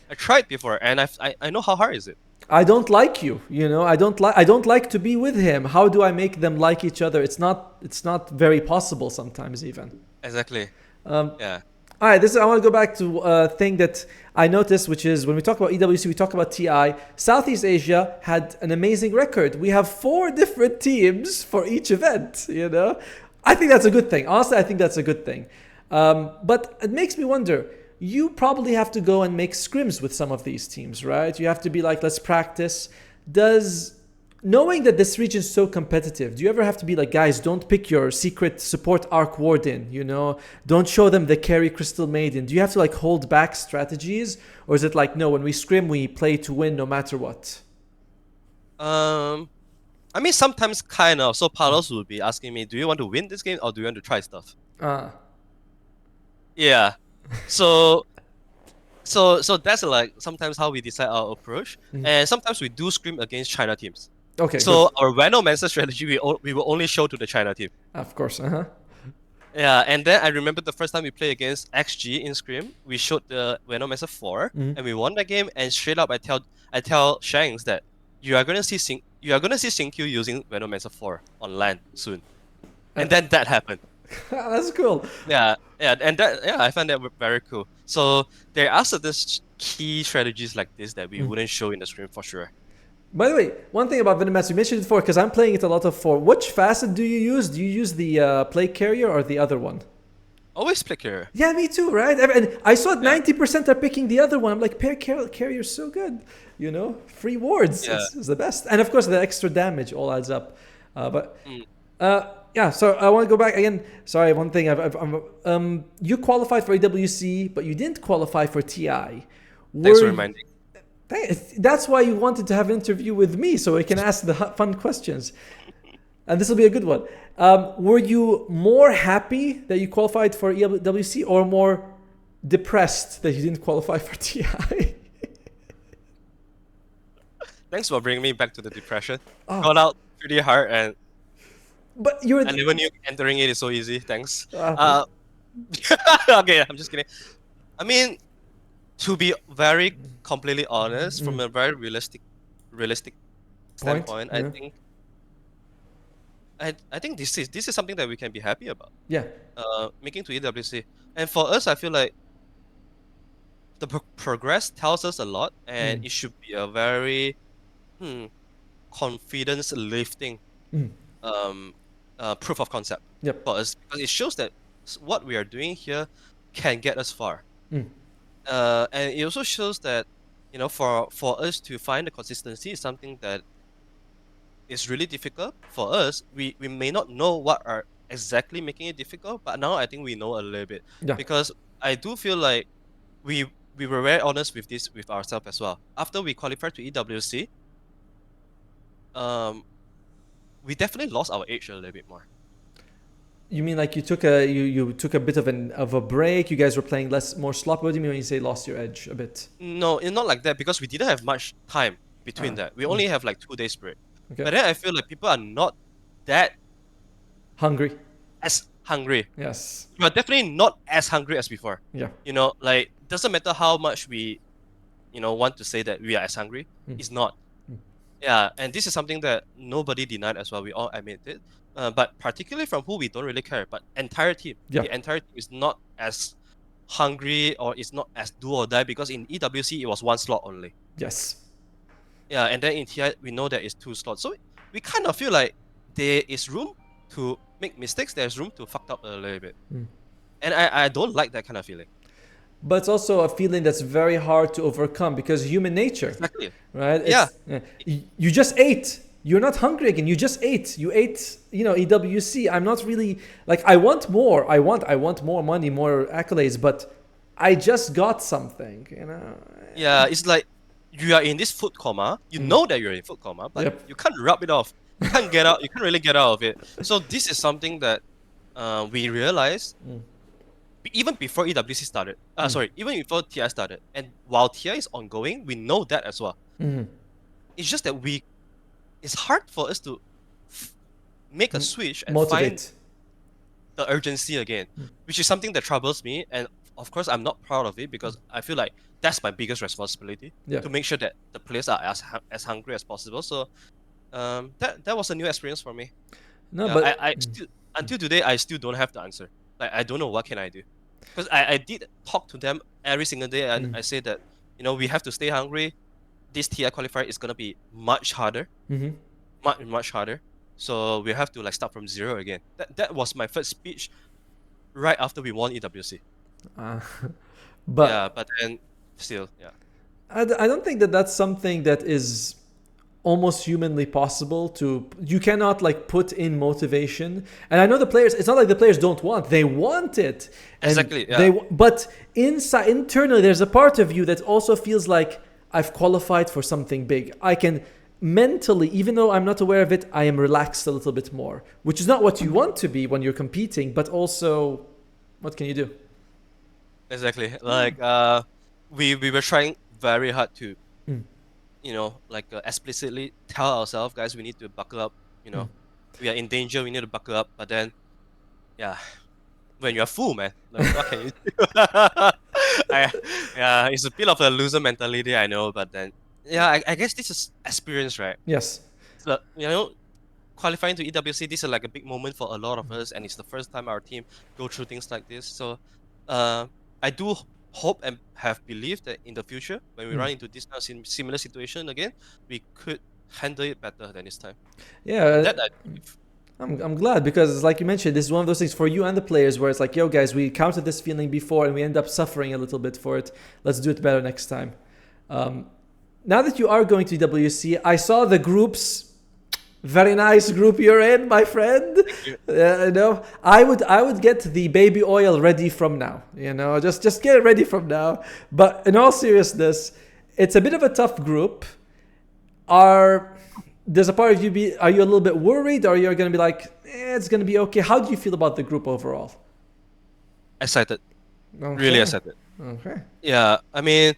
[SPEAKER 2] I tried before, and I know how hard is it.
[SPEAKER 1] I don't like you. I don't like to be with him. How do I make them like each other? It's not very possible sometimes even.
[SPEAKER 2] Exactly.
[SPEAKER 1] Um,
[SPEAKER 2] Yeah.
[SPEAKER 1] all right, I want to go back to a thing that I noticed, which is when we talk about EWC, we talk about TI. Southeast Asia had an amazing record. We have 4 different teams for each event. I think that's a good thing. Honestly, I think that's a good thing. But it makes me wonder. You probably have to go and make scrims with some of these teams, right? You have to be like, let's practice. Does Knowing that this region is so competitive, do you ever have to be like, guys, don't pick your secret support arc warden, don't show them the carry crystal maiden? Do you have to like hold back strategies, or is it like, no, when we scrim we play to win no matter what?
[SPEAKER 2] Um. I mean, sometimes kind of. So Palos will be asking me, "Do you want to win this game or do you want to try stuff?"
[SPEAKER 1] Ah,
[SPEAKER 2] Yeah. So so that's like sometimes how we decide our approach, and sometimes we do scrim against China teams.
[SPEAKER 1] okay, good.
[SPEAKER 2] So our Venomancer strategy, we will only show to the China team.
[SPEAKER 1] Of course. Uh-huh.
[SPEAKER 2] Yeah, and then I remember the first time we played against XG in Scrim, we showed the Venomancer 4,
[SPEAKER 1] Mhm.
[SPEAKER 2] and we won the game. And straight up, I tell Shanks that you are gonna see Q using Venomancer 4 on LAN soon, and then that happened.
[SPEAKER 1] That's cool.
[SPEAKER 2] Yeah, and I find that very cool. So there are certain key strategies like this that we wouldn't show in the Scrim for sure.
[SPEAKER 1] By the way, one thing about Venomass, you mentioned it before, because I'm playing it a lot of for. Which facet do you use? Do you use the plague carrier or the other one?
[SPEAKER 2] Always play carrier.
[SPEAKER 1] Yeah, me too, right? And I saw
[SPEAKER 2] Yeah,
[SPEAKER 1] 90% are picking the other one. I'm like, carrier's so good. Free wards.
[SPEAKER 2] yeah.
[SPEAKER 1] It's the best. And of course, the extra damage all adds up. But
[SPEAKER 2] Mm.
[SPEAKER 1] yeah, so I want to go back again. Sorry, one thing. You qualified for AWC, but you didn't qualify for TI.
[SPEAKER 2] Thanks for
[SPEAKER 1] Were
[SPEAKER 2] reminding.
[SPEAKER 1] That's why you wanted to have an interview with me, so I can ask the fun questions. And this will be a good one. Were you more happy that you qualified for EWC or more depressed that you didn't qualify for TI?
[SPEAKER 2] Thanks for bringing me back to the depression.
[SPEAKER 1] Oh,
[SPEAKER 2] Got out pretty hard, and
[SPEAKER 1] but you were.
[SPEAKER 2] I never knew entering it is so easy. Thanks.
[SPEAKER 1] Uh,
[SPEAKER 2] Okay, I'm just kidding. I mean, to be very completely honest, from a very realistic
[SPEAKER 1] point?
[SPEAKER 2] standpoint,
[SPEAKER 1] Yeah.
[SPEAKER 2] I think this is something that we can be happy about.
[SPEAKER 1] Yeah.
[SPEAKER 2] Making to EWC, and for us, I feel like the progress tells us a lot, and
[SPEAKER 1] Mm.
[SPEAKER 2] it should be a very confidence lifting
[SPEAKER 1] Mm.
[SPEAKER 2] um proof of concept
[SPEAKER 1] Yep.
[SPEAKER 2] for us, because it shows that what we are doing here can get us far.
[SPEAKER 1] Mm.
[SPEAKER 2] And it also shows that for us to find the consistency is something that is really difficult for us. We may not know what are exactly making it difficult, but now I think we know a little bit
[SPEAKER 1] Yeah.
[SPEAKER 2] because I do feel like we we were very honest with this with ourselves as well. After we qualified to EWC, um, we definitely lost our edge a little bit more.
[SPEAKER 1] You mean like you took a bit of a break? You guys were playing less more sloppy. What do you mean when you say lost your edge a bit?
[SPEAKER 2] No, it's not like that because we didn't have much time between
[SPEAKER 1] Ah,
[SPEAKER 2] that. We only have like 2 days break.
[SPEAKER 1] okay.
[SPEAKER 2] But then I feel like people are not that
[SPEAKER 1] Hungry.
[SPEAKER 2] as hungry.
[SPEAKER 1] Yes.
[SPEAKER 2] We are definitely not as hungry as before.
[SPEAKER 1] Yeah.
[SPEAKER 2] Like doesn't matter how much we, want to say that we are as hungry.
[SPEAKER 1] Mm.
[SPEAKER 2] It's not.
[SPEAKER 1] Mm.
[SPEAKER 2] Yeah, and this is something that nobody denied as well. We all admit it. But particularly from who we don't really care, but entire team.
[SPEAKER 1] Yeah.
[SPEAKER 2] The entire team is not as hungry or is not as do or die because in EWC it was one slot only.
[SPEAKER 1] Yes.
[SPEAKER 2] Yeah, and then in TI we know that it's 2 slots. So we kind of feel like there is room to make mistakes, there's room to fuck up a little bit.
[SPEAKER 1] Mm.
[SPEAKER 2] And I don't like that kind of feeling.
[SPEAKER 1] But it's also a feeling that's very hard to overcome because human nature,
[SPEAKER 2] Exactly.
[SPEAKER 1] right?
[SPEAKER 2] Yeah.
[SPEAKER 1] You just ate. You're not hungry again. You just ate. You ate. EWC. I'm not really like I want more. I want more money, more accolades. But I just got something.
[SPEAKER 2] Yeah, it's like you are in this food coma. You
[SPEAKER 1] Mm.
[SPEAKER 2] know that you're in food coma, but
[SPEAKER 1] Yep.
[SPEAKER 2] you can't rub it off. You can't get out. You can't really get out of it. So this is something that we realized
[SPEAKER 1] Mm.
[SPEAKER 2] even before EWC started.
[SPEAKER 1] Mm.
[SPEAKER 2] Sorry, even before TI started. And while TI is ongoing, we know that as well.
[SPEAKER 1] Mm.
[SPEAKER 2] It's just that it's hard for us to make a
[SPEAKER 1] Mm.
[SPEAKER 2] switch and find
[SPEAKER 1] Motivate.
[SPEAKER 2] the urgency again,
[SPEAKER 1] Mm.
[SPEAKER 2] which is something that troubles me. And of course, I'm not proud of it because I feel like that's my biggest responsibility
[SPEAKER 1] Yeah.
[SPEAKER 2] to make sure that the players are as hungry as possible. So that was a new experience for me.
[SPEAKER 1] No,
[SPEAKER 2] Yeah,
[SPEAKER 1] but
[SPEAKER 2] I still until today I still don't have the answer. Like I don't know what can I do, because I did talk to them every single day and
[SPEAKER 1] Mm.
[SPEAKER 2] I say that we have to stay hungry. This TI qualifier is gonna be much harder,
[SPEAKER 1] Mhm.
[SPEAKER 2] much harder. So we have to like start from zero again. That was my first speech right after we won EWC.
[SPEAKER 1] Uh,
[SPEAKER 2] Yeah,
[SPEAKER 1] but
[SPEAKER 2] but then still, yeah.
[SPEAKER 1] I don't think that that's something that is almost humanly possible to. You cannot like put in motivation, and I know the players. It's not like the players don't want; they want it, and
[SPEAKER 2] Exactly, yeah.
[SPEAKER 1] But inside, internally, there's a part of you that also feels like I've qualified for something big. I can mentally, even though I'm not aware of it, I am relaxed a little bit more, which is not what you want to be when you're competing, but also, what can you do?
[SPEAKER 2] Exactly. Like we were trying very hard to
[SPEAKER 1] Mm.
[SPEAKER 2] like explicitly tell ourselves, guys, we need to buckle up.
[SPEAKER 1] Mm.
[SPEAKER 2] We are in danger. We need to buckle up. But then, yeah, when you're full, man, like what can you do? Yeah, it's a bit of a loser mentality, I know. But then, yeah, I guess this is experience, right?
[SPEAKER 1] Yes.
[SPEAKER 2] So qualifying to EWC, this is like a big moment for a lot of us, and it's the first time our team go through things like this. So, I do hope and have believed that in the future, when we
[SPEAKER 1] Mm.
[SPEAKER 2] run into this kind of similar situation again, we could handle it better than this time.
[SPEAKER 1] Yeah,
[SPEAKER 2] That I believe.
[SPEAKER 1] I'm glad because, like you mentioned, this is one of those things for you and the players where it's like, yo, guys, we encountered this feeling before and we end up suffering a little bit for it. Let's do it better next time. Now that you are going to WC, I saw the groups. Very nice group you're in, my friend. I would get the baby oil ready from now. Just get it ready from now. But in all seriousness, it's a bit of a tough group. There's a part of you are you a little bit worried, or you're gonna be like, it's gonna be okay? How do you feel about the group overall?
[SPEAKER 2] Excited,
[SPEAKER 1] Okay.
[SPEAKER 2] really excited.
[SPEAKER 1] Okay.
[SPEAKER 2] Yeah, I mean,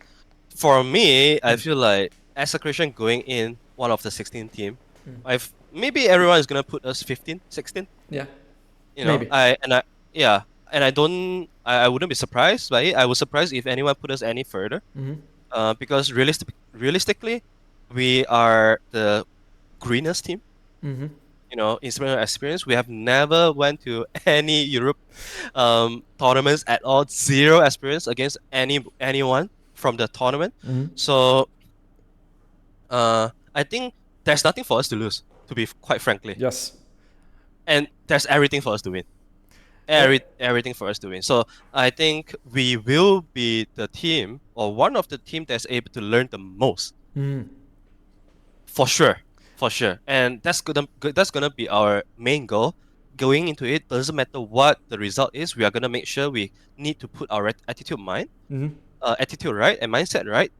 [SPEAKER 2] for me, I
[SPEAKER 1] Mm.
[SPEAKER 2] feel like Execration going in one of the 16 team.
[SPEAKER 1] Mm.
[SPEAKER 2] Maybe everyone is gonna put us 15, 16.
[SPEAKER 1] Yeah.
[SPEAKER 2] You know,
[SPEAKER 1] Maybe.
[SPEAKER 2] yeah, and I wouldn't be surprised by it. I was surprised if anyone put us any further.
[SPEAKER 1] Mm-hmm.
[SPEAKER 2] Because realistically, we are the greenest team.
[SPEAKER 1] Mm-hmm.
[SPEAKER 2] In similar experience, we have never went to any Europe tournaments at all. Zero experience against anyone from the tournament.
[SPEAKER 1] Mm-hmm.
[SPEAKER 2] So I think there's nothing for us to lose, to be quite frankly,
[SPEAKER 1] Yes.
[SPEAKER 2] and there's everything for us to win.
[SPEAKER 1] Yeah.
[SPEAKER 2] Everything for us to win. So I think we will be the team or one of the team that's able to learn the most
[SPEAKER 1] Mm-hmm.
[SPEAKER 2] for sure, and that's gonna be our main goal. going into it, doesn't matter what the result is, we are gonna make sure we need to put our attitude right and mindset right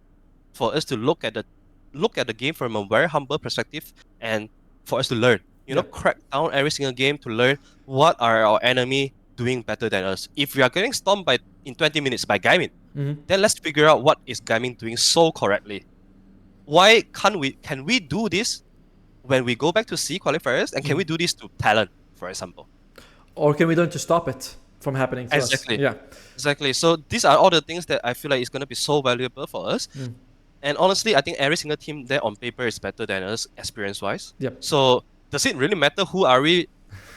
[SPEAKER 2] for us to look at the game from a very humble perspective and for us to learn. You know,
[SPEAKER 1] Yeah.
[SPEAKER 2] crack down every single game to learn what are our enemy doing better than us. If we are getting stomped by in 20 minutes by Gaimin, then let's figure out what is Gaimin doing so correctly. Why can't we can we do this when we go back to C qualifiers and can we do this to talent, for example?
[SPEAKER 1] Or can we learn to stop it from happening to us?
[SPEAKER 2] Exactly.
[SPEAKER 1] Yeah.
[SPEAKER 2] Exactly. So these are all the things that I feel like is gonna be so valuable for us. And honestly, I think every single team there on paper is better than us experience-wise.
[SPEAKER 1] Yep.
[SPEAKER 2] So does it really matter who are we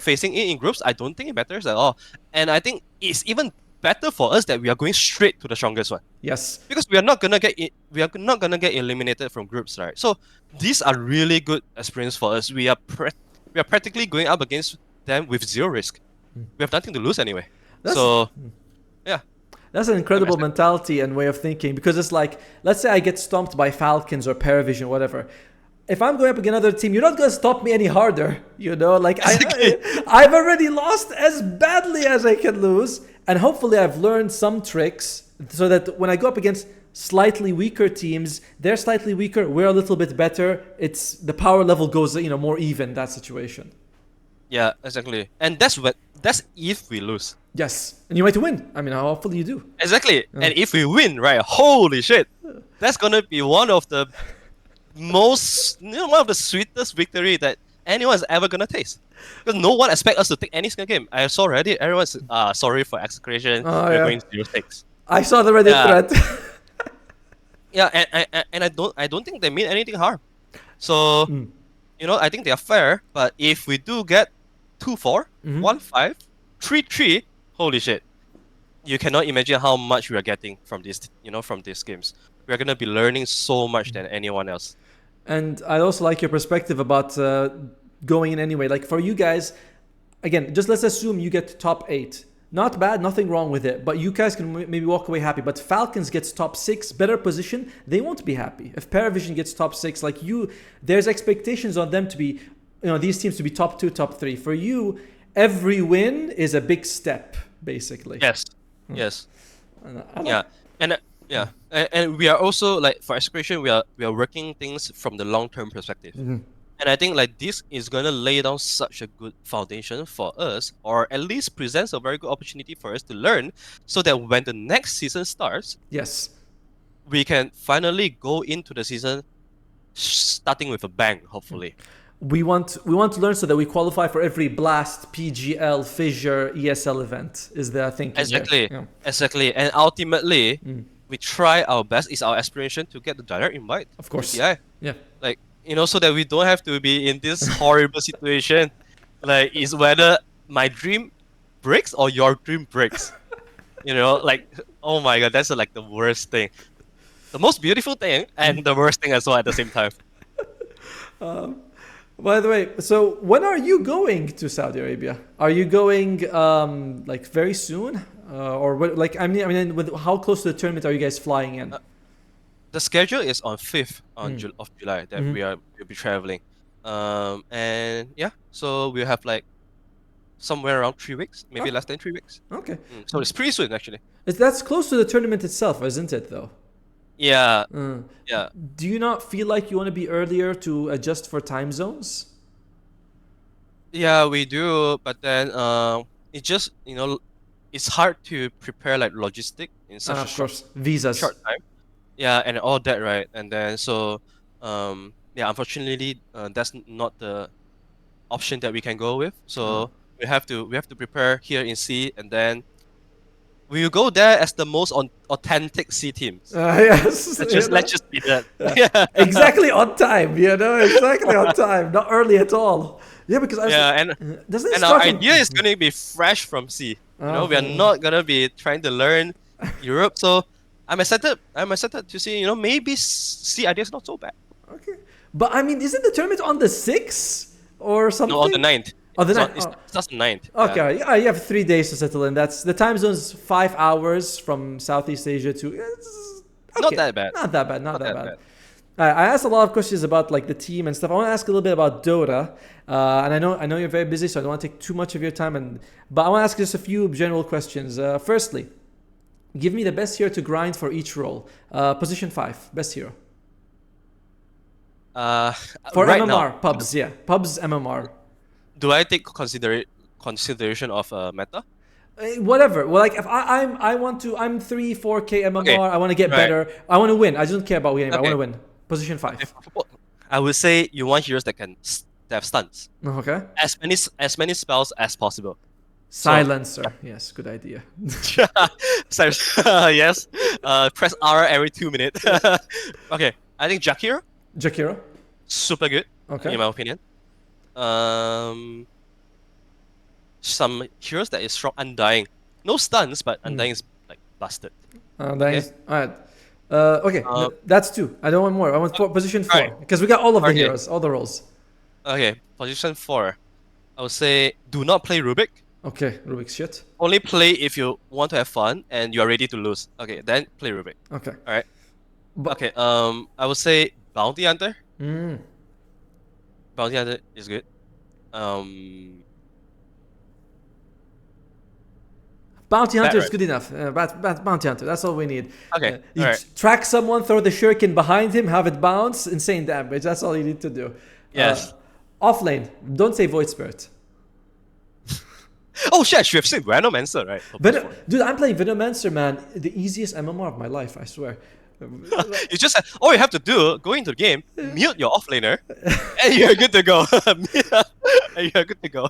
[SPEAKER 2] facing in groups? I don't think it matters at all. And I think it's even better for us that we are going straight to the strongest one
[SPEAKER 1] Yes.
[SPEAKER 2] because we are not gonna get eliminated from groups, right? So these are really good experience for us. We are practically going up against them with zero risk. We have nothing to lose anyway.
[SPEAKER 1] That's
[SPEAKER 2] So yeah,
[SPEAKER 1] That's an
[SPEAKER 2] I'm
[SPEAKER 1] incredible
[SPEAKER 2] excited.
[SPEAKER 1] mentality and way of thinking because it's like, let's say I get stomped by Falcons or Paravision, whatever. If I'm going up against another team, you're not going to stop me any harder. You know, like
[SPEAKER 2] Exactly.
[SPEAKER 1] I've already lost as badly as I can lose. And hopefully I've learned some tricks so that when I go up against slightly weaker teams, they're slightly weaker, we're a little bit better. It's the power level goes, more even, that situation.
[SPEAKER 2] Yeah, exactly. And that's if we lose.
[SPEAKER 1] Yes. And you might win. I mean, hopefully you do.
[SPEAKER 2] Exactly. And if we win, right? Holy shit. That's gonna be one of the one of the sweetest victory that anyone's ever gonna taste. Because no one expect us to take any single game. I saw Reddit, everyone's sorry for Execration,
[SPEAKER 1] Oh,
[SPEAKER 2] we're
[SPEAKER 1] yeah.
[SPEAKER 2] going 0-6.
[SPEAKER 1] I saw the Reddit
[SPEAKER 2] Yeah.
[SPEAKER 1] thread.
[SPEAKER 2] Yeah, and I don't think they mean anything harm. So I think they are fair, but if we do get 2-4, 1-5, 3-3, holy shit. You cannot imagine how much we are getting from from these games. We are gonna be learning so much than anyone else.
[SPEAKER 1] And I also like your perspective about going in anyway. Like for you guys, again, just let's assume you get top 8. Not bad, nothing wrong with it. But you guys can maybe walk away happy. But Falcons gets top 6, better position, they won't be happy. If Paravision gets top 6, like you, there's expectations on them to be, these teams to be top 2, top 3. For you, every win is a big step, basically.
[SPEAKER 2] Yes. Yes.
[SPEAKER 1] I
[SPEAKER 2] Yeah. And and we are also like for Execration, we are working things from the long-term perspective. And I think like this is gonna lay down such a good foundation for us, or at least presents a very good opportunity for us to learn, so that when the next season starts,
[SPEAKER 1] Yes.
[SPEAKER 2] we can finally go into the season starting with a bang, hopefully.
[SPEAKER 1] We want to learn so that we qualify for every Blast, PGL, Fissure, ESL event. Is the thinking
[SPEAKER 2] Exactly.
[SPEAKER 1] there? Yeah.
[SPEAKER 2] Exactly. And ultimately, we try our best. It's our aspiration to get the direct invite.
[SPEAKER 1] Of course.
[SPEAKER 2] To TI.
[SPEAKER 1] Yeah.
[SPEAKER 2] Like, so that we don't have to be in this horrible situation. Like, it's whether my dream breaks or your dream breaks. Like, oh my god, that's like the worst thing. The most beautiful thing and the worst thing as well at the same time.
[SPEAKER 1] By the way, so when are you going to Saudi Arabia? Are you going like very soon, or what? Like with how close to the tournament are you guys flying in?
[SPEAKER 2] The schedule is on 5th of July that we'll be traveling. And yeah, so we'll have like somewhere around 3 weeks, maybe less than 3 weeks.
[SPEAKER 1] Okay.
[SPEAKER 2] So it's pretty soon actually.
[SPEAKER 1] That's close to the tournament itself, isn't it? Though.
[SPEAKER 2] Yeah. Yeah.
[SPEAKER 1] Do you not feel like you want to be earlier to adjust for time zones?
[SPEAKER 2] Yeah, we do, but then it just it's hard to prepare like logistic in such a
[SPEAKER 1] Of course, visas.
[SPEAKER 2] short time. Yeah, and all that, right? And then so yeah, unfortunately, that's not the option that we can go with. So we have to prepare here in C, and then we will go there as the most authentic C teams.
[SPEAKER 1] Yes.
[SPEAKER 2] Let's just be that. Yeah.
[SPEAKER 1] Exactly on time. Exactly on time. Not early at all. Yeah, because doesn't it
[SPEAKER 2] and our
[SPEAKER 1] start on-
[SPEAKER 2] idea is going to be fresh from C. We are not gonna be trying to learn Europe. So I'm excited. To see maybe C idea is not so bad.
[SPEAKER 1] Okay, but I mean, isn't the tournament on the 6th or something?
[SPEAKER 2] No, on the 9th.
[SPEAKER 1] Oh, the
[SPEAKER 2] It's
[SPEAKER 1] 9th.
[SPEAKER 2] It starts on 9th.
[SPEAKER 1] Okay, yeah, you have 3 days to settle in. That's the time zone's 5 hours from Southeast Asia to. It's
[SPEAKER 2] Not that bad.
[SPEAKER 1] Not that bad. I asked a lot of questions about like the team and stuff. I want to ask a little bit about Dota, and I know you're very busy, so I don't want to take too much of your time. But I want to ask just a few general questions. Firstly, give me the best hero to grind for each role. Position 5, best hero
[SPEAKER 2] Uh,
[SPEAKER 1] for
[SPEAKER 2] right now,
[SPEAKER 1] MMR pubs. Yeah, pubs MMR.
[SPEAKER 2] do I take consideration of meta?
[SPEAKER 1] Whatever. Well, like if I'm 3, 4K
[SPEAKER 2] Okay,
[SPEAKER 1] MMR. I want to get
[SPEAKER 2] right.
[SPEAKER 1] better. I want to win. I just don't care about winning. I want
[SPEAKER 2] Okay.
[SPEAKER 1] to win. Position 5.
[SPEAKER 2] I would say you want heroes that can that have stuns.
[SPEAKER 1] Okay.
[SPEAKER 2] As many spells as possible. So
[SPEAKER 1] Silencer. Yes, good idea.
[SPEAKER 2] sorry, yes. Press R every 2 minutes. Okay, I think Jakir
[SPEAKER 1] Jakiro.
[SPEAKER 2] super good
[SPEAKER 1] Okay.
[SPEAKER 2] in my opinion. Some heroes that is strong Undying. No stuns, but Undying is like busted. Okay.
[SPEAKER 1] All right. Okay,
[SPEAKER 2] Uh,
[SPEAKER 1] that's 2. I don't want more. I want position 4
[SPEAKER 2] right.
[SPEAKER 1] because we got all of the
[SPEAKER 2] Okay.
[SPEAKER 1] heroes, all the roles.
[SPEAKER 2] Okay. Position 4. I would say do not play Rubik.
[SPEAKER 1] Okay, Rubik's shit.
[SPEAKER 2] Only play if you want to have fun and you are ready to lose. Okay, then play Rubik.
[SPEAKER 1] Okay.
[SPEAKER 2] All right.
[SPEAKER 1] But,
[SPEAKER 2] Okay. I would say Bounty Hunter.
[SPEAKER 1] mm,
[SPEAKER 2] Bounty Hunter is good. Um,
[SPEAKER 1] Bounty Hunter is
[SPEAKER 2] Batrap.
[SPEAKER 1] good enough. Bounty Hunter, that's all we need.
[SPEAKER 2] Okay.
[SPEAKER 1] You
[SPEAKER 2] All right.
[SPEAKER 1] track someone, throw the shuriken behind him, have it bounce, insane damage. That's all you need to do.
[SPEAKER 2] Yes.
[SPEAKER 1] Off lane, don't say Void Spirit.
[SPEAKER 2] Oh shit! I should have said Venomancer, right? Oh,
[SPEAKER 1] Dude, I'm playing Venomancer, man. The easiest MMR of my life, I swear.
[SPEAKER 2] you just all you have to do, go into the game, mute your offlaner, and you're good to go. And you're good to go.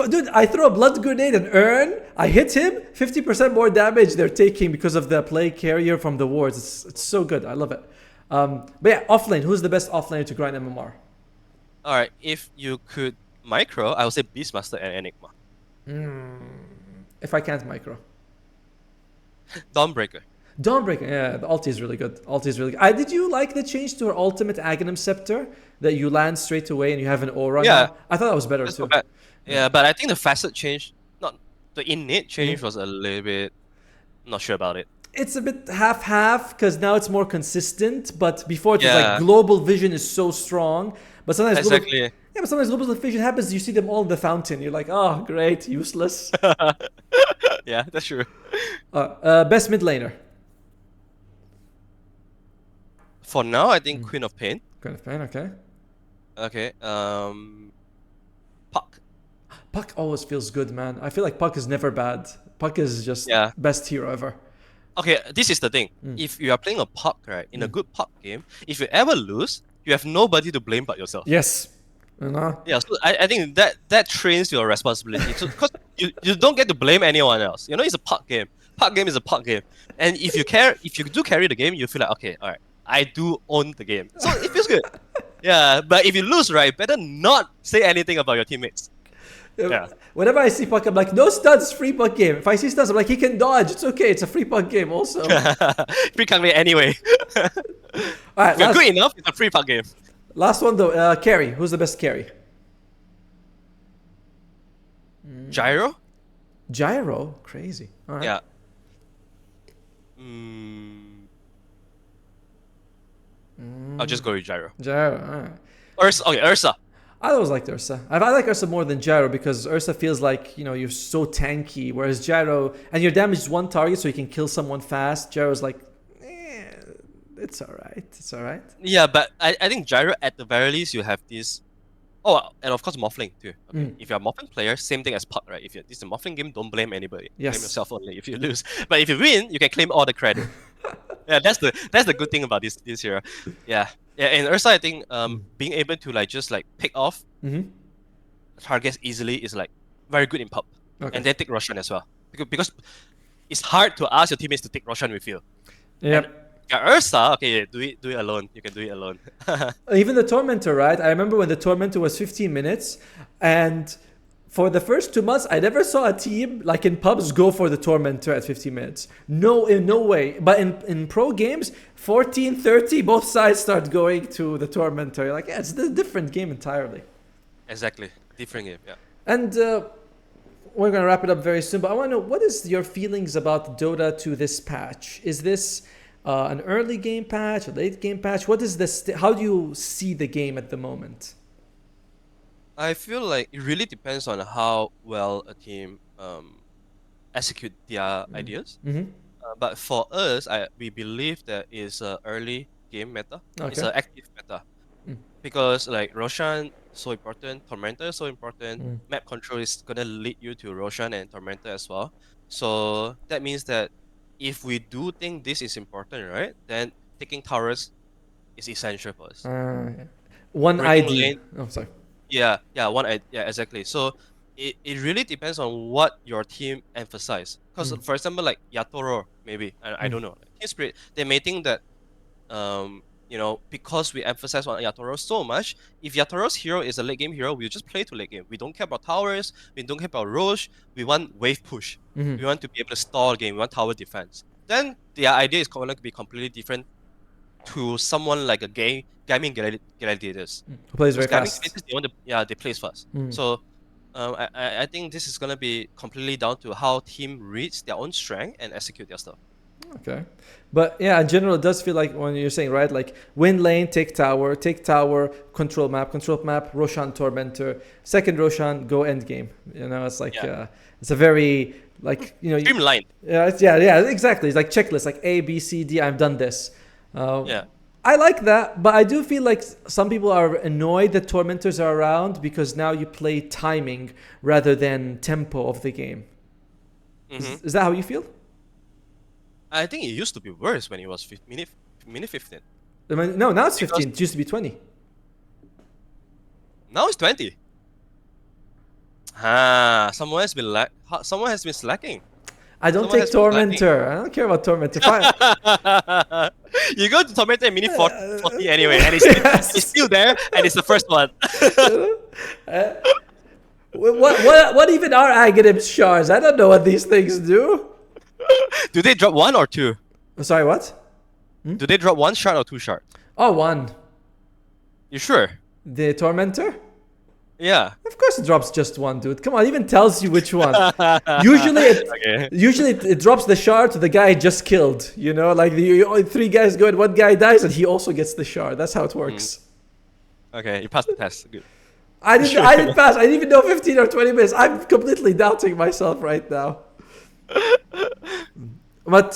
[SPEAKER 1] Dude, I throw a blood grenade and earn. I hit him, 50% more damage they're taking because of the play carrier from the wards. It's so good. I love it. But yeah, offlane. Who's the best offlaner to grind MMR?
[SPEAKER 2] All right, if you could micro, I would say Beastmaster and Enigma.
[SPEAKER 1] If I can't micro.
[SPEAKER 2] Dawnbreaker.
[SPEAKER 1] Dawnbreaker, yeah, the ulti is really good. Ulti is really good. Did you like the change to her ultimate Aghanim Scepter? That you land straight away and you have an aura
[SPEAKER 2] Yeah.
[SPEAKER 1] now? I thought that was better
[SPEAKER 2] That's
[SPEAKER 1] too.
[SPEAKER 2] not bad. Yeah, but I think the facet change, not the innate change, was a little bit. Not sure about it.
[SPEAKER 1] It's a bit half-half because now it's more consistent. But before it was
[SPEAKER 2] Yeah.
[SPEAKER 1] like global vision is so strong. But sometimes
[SPEAKER 2] Exactly.
[SPEAKER 1] but sometimes global vision happens. You see them all in the fountain. You're like, oh, great, useless.
[SPEAKER 2] Yeah, that's true.
[SPEAKER 1] Best mid laner.
[SPEAKER 2] For now, I think Queen of Pain.
[SPEAKER 1] Kind of pain, okay.
[SPEAKER 2] Okay. Puck.
[SPEAKER 1] Puck always feels good, man. I feel like Puck is never bad. Puck is just
[SPEAKER 2] Yeah.
[SPEAKER 1] best hero ever.
[SPEAKER 2] Okay, this is the thing. If you are playing a Puck, right, in a good Puck game, if you ever lose, you have nobody to blame but yourself.
[SPEAKER 1] Yes. You know?
[SPEAKER 2] Yeah, so I think that trains your responsibility. Because you don't get to blame anyone else. You know, it's a Puck game. Puck game is a Puck game. And if you do carry the game, you feel like, okay, all right, I do own the game. So it feels good. Yeah, but if you lose, right, better not say anything about your teammates. Yeah.
[SPEAKER 1] Whenever I see Puck, I'm like, no stuns, free Puck game. If I see stuns, I'm like, he can dodge. It's okay. It's a free Puck game also.
[SPEAKER 2] Free Puck game anyway.
[SPEAKER 1] All right,
[SPEAKER 2] If you're good enough, it's a free Puck game.
[SPEAKER 1] last one though. Carry. Who's the best carry?
[SPEAKER 2] Gyro?
[SPEAKER 1] Gyro. Crazy. All right.
[SPEAKER 2] Yeah. I'll just go with Gyro.
[SPEAKER 1] Gyro. All right.
[SPEAKER 2] Ursa. Okay, Ursa.
[SPEAKER 1] I always liked Ursa. I like Ursa more than Gyro because Ursa feels like, you're so tanky, whereas Gyro, and your damage is one target so you can kill someone fast. Gyro's like, it's alright. It's alright.
[SPEAKER 2] Yeah, but I think Gyro, at the very least, you have this. Oh, and of course, Morphling too. Okay. If you're a Morphling player, same thing as Puck, right? If this is a Morphling game, don't blame anybody.
[SPEAKER 1] Yes.
[SPEAKER 2] Blame yourself only if you lose. But if you win, you can claim all the credit. Yeah, that's the good thing about this hero. Yeah. Yeah, and Ursa, I think being able to just pick off targets easily is very good in pub.
[SPEAKER 1] Okay.
[SPEAKER 2] And then take Roshan as well. Because it's hard to ask your teammates to take Roshan with you.
[SPEAKER 1] Yep.
[SPEAKER 2] Ursa, okay, do it alone. You can do it alone.
[SPEAKER 1] Even the Tormentor, right? I remember when the Tormentor was 15 minutes, and for the first 2 months, I never saw a team like in pubs go for the Tormentor at 15 minutes. No, in no way. But in pro games, 14, 30, both sides start going to the Tormentor. You're like, yeah, it's a different game entirely.
[SPEAKER 2] Exactly, different game. Yeah.
[SPEAKER 1] And we're gonna wrap it up very soon. But I want to know, what is your feelings about Dota to this patch? Is this an early game patch, a late game patch? What is this? How do you see the game at the moment?
[SPEAKER 2] I feel like it really depends on how well a team execute their ideas.
[SPEAKER 1] Mm-hmm.
[SPEAKER 2] But for us, we believe that is a early game meta. It's
[SPEAKER 1] Okay.
[SPEAKER 2] an active meta because like Roshan so important, Tormentor is so important.
[SPEAKER 1] Mm.
[SPEAKER 2] Map control is gonna lead you to Roshan and Tormentor as well. So that means that if we do think this is important, right, then taking towers is essential for us.
[SPEAKER 1] Yeah. One
[SPEAKER 2] Breaking
[SPEAKER 1] ID.
[SPEAKER 2] lane,
[SPEAKER 1] Oh, sorry.
[SPEAKER 2] yeah, exactly. So it really depends on what your team emphasize. Because
[SPEAKER 1] Mm.
[SPEAKER 2] for example, like Yatoro, maybe I
[SPEAKER 1] Mm.
[SPEAKER 2] don't know, like Team Spirit, they may think that because we emphasize on Yatoro so much, if Yatoro's hero is a late game hero, we just play to late game. We don't care about towers, we don't care about Roche, we want wave push.
[SPEAKER 1] Mm-hmm.
[SPEAKER 2] We want to be able to stall the game, we want tower defense. Then the idea is going to be completely different to someone like a gaming gladiators.
[SPEAKER 1] Who plays
[SPEAKER 2] Because
[SPEAKER 1] very
[SPEAKER 2] gaming
[SPEAKER 1] fast?
[SPEAKER 2] gladiators, they place first.
[SPEAKER 1] Mm.
[SPEAKER 2] So I think this is gonna be completely down to how team reads their own strength and execute their stuff.
[SPEAKER 1] Okay. But yeah, in general, it does feel like when you're saying, right, like win lane, take tower, control map, Roshan, Tormentor, second Roshan, go end game. You know, it's like,
[SPEAKER 2] Yeah.
[SPEAKER 1] it's a very, like,
[SPEAKER 2] Streamlined.
[SPEAKER 1] yeah, exactly. It's like checklist, like A, B, C, D, I've done this.
[SPEAKER 2] Yeah.
[SPEAKER 1] I like that, but I do feel like some people are annoyed that Tormentors are around because now you play timing rather than tempo of the game.
[SPEAKER 2] Mm-hmm.
[SPEAKER 1] Is that how you feel?
[SPEAKER 2] I think it used to be worse when it was minute 15.
[SPEAKER 1] I mean, no, now it's
[SPEAKER 2] Because
[SPEAKER 1] 15. It used to be 20.
[SPEAKER 2] now it's 20. Someone has been slacking.
[SPEAKER 1] I don't
[SPEAKER 2] Someone
[SPEAKER 1] take
[SPEAKER 2] has been slacking.
[SPEAKER 1] Tormentor. I don't care about Tormentor.
[SPEAKER 2] You go to Tormentor in minute 40 anyway, and
[SPEAKER 1] Yes.
[SPEAKER 2] it's still there, and it's the first one.
[SPEAKER 1] What even are Aghanim shards? I don't know what these things do.
[SPEAKER 2] Do they drop one or two?
[SPEAKER 1] Sorry, what?
[SPEAKER 2] Do they drop one shard or two shard?
[SPEAKER 1] Oh, one.
[SPEAKER 2] You sure?
[SPEAKER 1] The Tormentor?
[SPEAKER 2] Yeah.
[SPEAKER 1] Of course it drops just one, dude. Come on, it even tells you which one. Usually it drops the shard to the guy it just killed. You know, like three guys go and one guy dies and he also gets the shard. That's how it works.
[SPEAKER 2] Okay, you passed the test. Good.
[SPEAKER 1] I didn't pass. I didn't even know 15 or 20 minutes. I'm completely doubting myself right now. But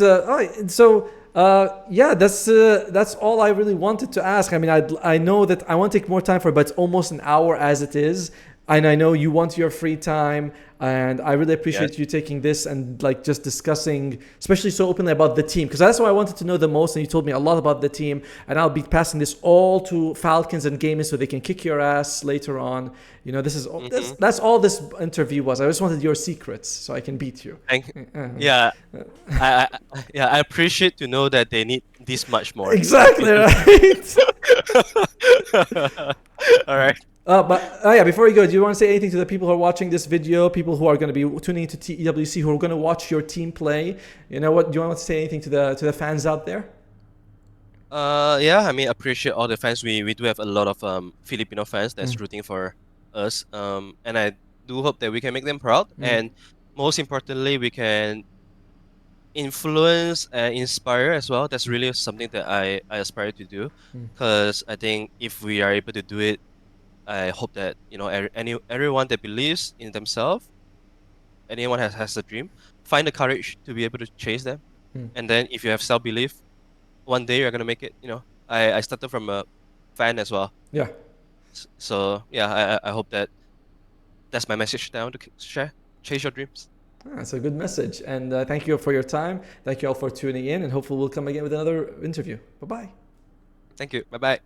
[SPEAKER 1] yeah, that's all I really wanted to ask. I mean, I know that I want to take more time for it, but it's almost an hour as it is. And I know you want your free time, and I really appreciate you taking this and like just discussing, especially so openly about the team, because that's what I wanted to know the most. And you told me a lot about the team, and I'll be passing this all to Falcons and gaming so they can kick your ass later on. You know, this is that's all this interview was. I just wanted your secrets so I can beat you.
[SPEAKER 2] Yeah, I appreciate to know that they need this much more.
[SPEAKER 1] Exactly right.
[SPEAKER 2] All right.
[SPEAKER 1] But before you go, do you want to say anything to the people who are watching this video, people who are going to be tuning into EWC, who are going to watch your team play? You know what? Do you want to say anything to the fans out there?
[SPEAKER 2] Yeah, I mean, appreciate all the fans. We do have a lot of Filipino fans that's rooting for us. And I do hope that we can make them proud. And most importantly, we can influence and inspire as well. That's really something that I aspire to do. Because I think if we are able to do it, I hope that everyone that believes in themselves, anyone has a dream, find the courage to be able to chase them. And then if you have self-belief, one day you're gonna make it. I started from a fan as well.
[SPEAKER 1] Yeah.
[SPEAKER 2] So yeah, I hope that's my message down to share. Chase your dreams.
[SPEAKER 1] That's a good message. And thank you for your time. Thank you all for tuning in, and hopefully we'll come again with another interview. Bye-bye.
[SPEAKER 2] Thank you. Bye-bye.